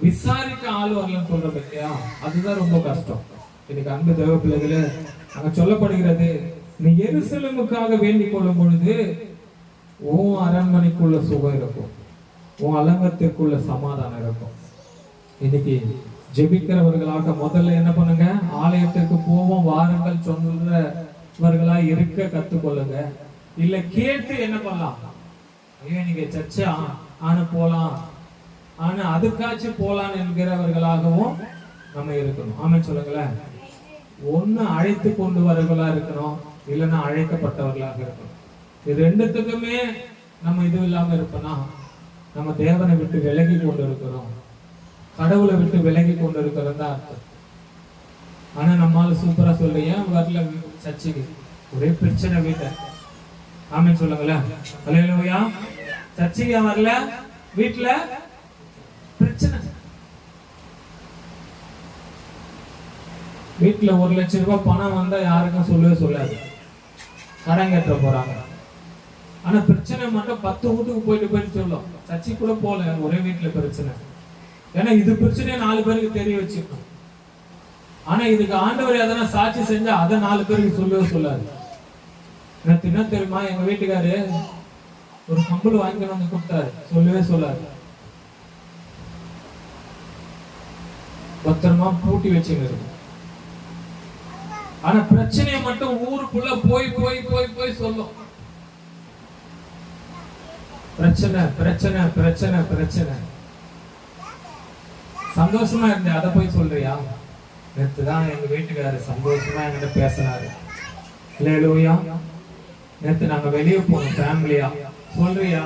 [SPEAKER 1] விசாரிக்க ஆள் வரலன்னு சொல்றோம் இல்லையா, அதுதான் ரொம்ப கஷ்டம். இன்னைக்கு அன்பு தேவ பிள்ளைகளே, அங்க சொல்லப்படுகிறது, நீ எருசலேமுக்காக வேண்டிக் கொள்ளும் பொழுது உன் அரண்மனைக்குள்ள சுகம் இருக்கும், உன் அலங்கத்திற்குள்ள சமாதானம் இருக்கும். இன்னைக்கு ஜெபிக்கிறவர்களாக முதல்ல என்ன பண்ணுங்க, ஆலயத்திற்கு போவோம் வாருங்கள் சொல்றவர்களா இருக்க கத்துக்கொள்ளுங்க. இல்ல கேட்டு என்ன பண்ணலாம், ஐயோ நீங்க சர்ச்சை ஆனா போலாம் ஆனா அதுக்காச்சும் போலாம் என்கிறவர்களாகவும் நம்ம இருக்கணும். ஆமென் சொல்லுங்களேன். ஒண்ணு அழைத்து கொண்டு வரவர்களா இருக்கணும், இல்லைன்னா அழைக்கப்பட்டவர்களாக இருக்கணும். இது ரெண்டுத்துக்குமே நம்ம இது இல்லாம இருப்போம்னா நம்ம தேவனை விட்டு விலகி கொண்டு இருக்கிறோம், கடவுளை விட்டு விலகி கொண்டு இருக்கிறது தான் அர்த்தம். ஆனா நம்மால சூப்பரா சொல்ல, ஏன் வரல சர்ச்சைக்கு, ஒரே பிரச்சனை வீட்டை. ஆமென் சொல்லுங்களேன். அல்லேலூயா. சர்ச்சைக்கு வரல, வீட்டுல பிரச்சனை. வீட்டுல 1 லட்சம் ரூபாய் பணம் வந்தா யாருக்கும் சொல்லவே சொல்லாது, கடன் கட்ட போறாங்க. ஆனா பிரச்சனை மட்டும் 10 வீட்டுக்கு போயிட்டு சொல்லும், சர்ச்சை கூட போல, ஒரே வீட்டுல பிரச்சனை. ஏன்னா இது பிரச்சனையை 4 பேருக்கு தெரிய வச்சுக்கணும். ஆனா இதுக்கு ஆண்டவர் எதனா சாட்சி செஞ்சா அதை 4 பேருக்கு சொல்லவே சொல்லாது. எனக்கு என்ன தெரியுமா, எங்க வீட்டுக்காரு ஒரு கம்பல் வாங்கிக்கணும் வந்து கொடுத்தாரு, சொல்லவே சொல்லாது, பத்திரமா பூட்டி வச்சுங்க இருக்கும். ஆனா பிரச்சனையை மட்டும் ஊருக்குள்ள போய் போய் போய் போய் சொல்லும். பிரச்சனை பிரச்சனை பிரச்சனை பிரச்சனை. சந்தோஷமா இருந்தேன், அதை போய் சொல்றியா? நேத்துதான் எங்க வீட்டுக்காரரு சந்தோஷமா என்கிட்ட பேசினாரு. அல்லேலூயா. நேத்து நாங்க வெளியே போனோம் ஃபேமிலியா, சொல்றியா?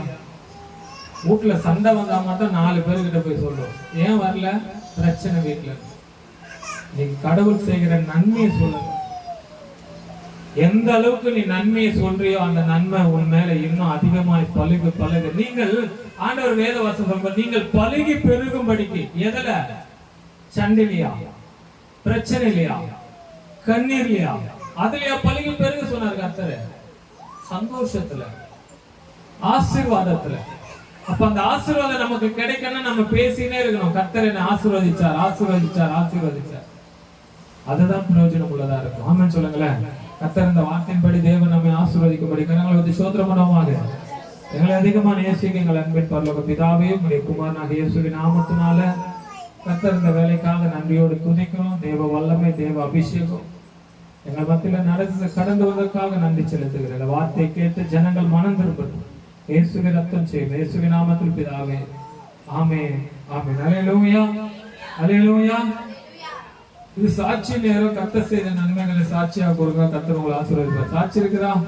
[SPEAKER 1] வீட்டுல சண்டை வந்தா மட்டும் 4 பேர்கிட்ட போய் சொல்லுவோம். ஏன் வரல? பிரச்சனை வீட்டுல. நீங்க கடவுள் செய்கிற நன்மையை சொல்லுங்க. எந்த அளவுக்கு நீ நன்மையை சொல்றியோ அந்த நன்மை உன் மேல இன்னும் அதிகமாய் பழுகு பழுகு. நீங்கள் ஆண்டவர் வேதவாசம் சொல்ற, நீங்கள் பழுகி பெருகும்படிக்கு. எதுல? சண்டிலியா, பிரச்சனையிலையா, கண்ணீர்லையா, அதுலயா பழுகி பெருக சொன்னார் கர்த்தர்? சந்தோஷத்துல, ஆசீர்வாதத்துல. அப்ப அந்த ஆசீர்வாதம் நமக்கு கிடைக்கணும், நம்ம பேசினே இருக்கணும். கர்த்தர் என்ன ஆசீர்வதிச்சார், ஆசீர்வதிச்சார், ஆசீர்வதிச்சார். அதுதான் பிரயோஜனம் உள்ளதா இருக்கும். ஆமென் சொல்லுங்களேன். கர்த்தர் இந்த வார்த்தையின்படி தேவன் நம்மை ஆசீர்வதிக்கும்படி கரங்களை வந்து ஸ்தோத்திரம் பண்ணுவோமாக. எங்களை அதிகமா நேசிக்க எங்கள் அன்பின் பரலோக பிதாவே, உம்முடைய குமாரனாகிய இயேசுவின் நாமத்தினால கர்த்தர் இந்த வேலைக்காக நன்றியோடு துதிக்கிறோம். தேவ வல்லமை, தேவ அபிஷேகம் எங்கள் மத்தியில கடந்து வந்ததற்காக நன்றி செலுத்துகிறேன். இந்த வார்த்தையை கேட்டு ஜனங்கள் மனம் திரும்பட்டும். இயேசுவின் ரத்தம் செய்யும், இயேசுவின் நாமத்தில் பிதாவே, ஆமென் ஆமென். அல்லேலூயா அல்லேலூயா. இது சாட்சி நேரம். கர்த்தர் செய்த நன்மைகளை சாட்சியாக கொடுங்க. கர்த்தர் உங்களை ஆசீர்வதிப்பார். சாட்சி இருக்குதா?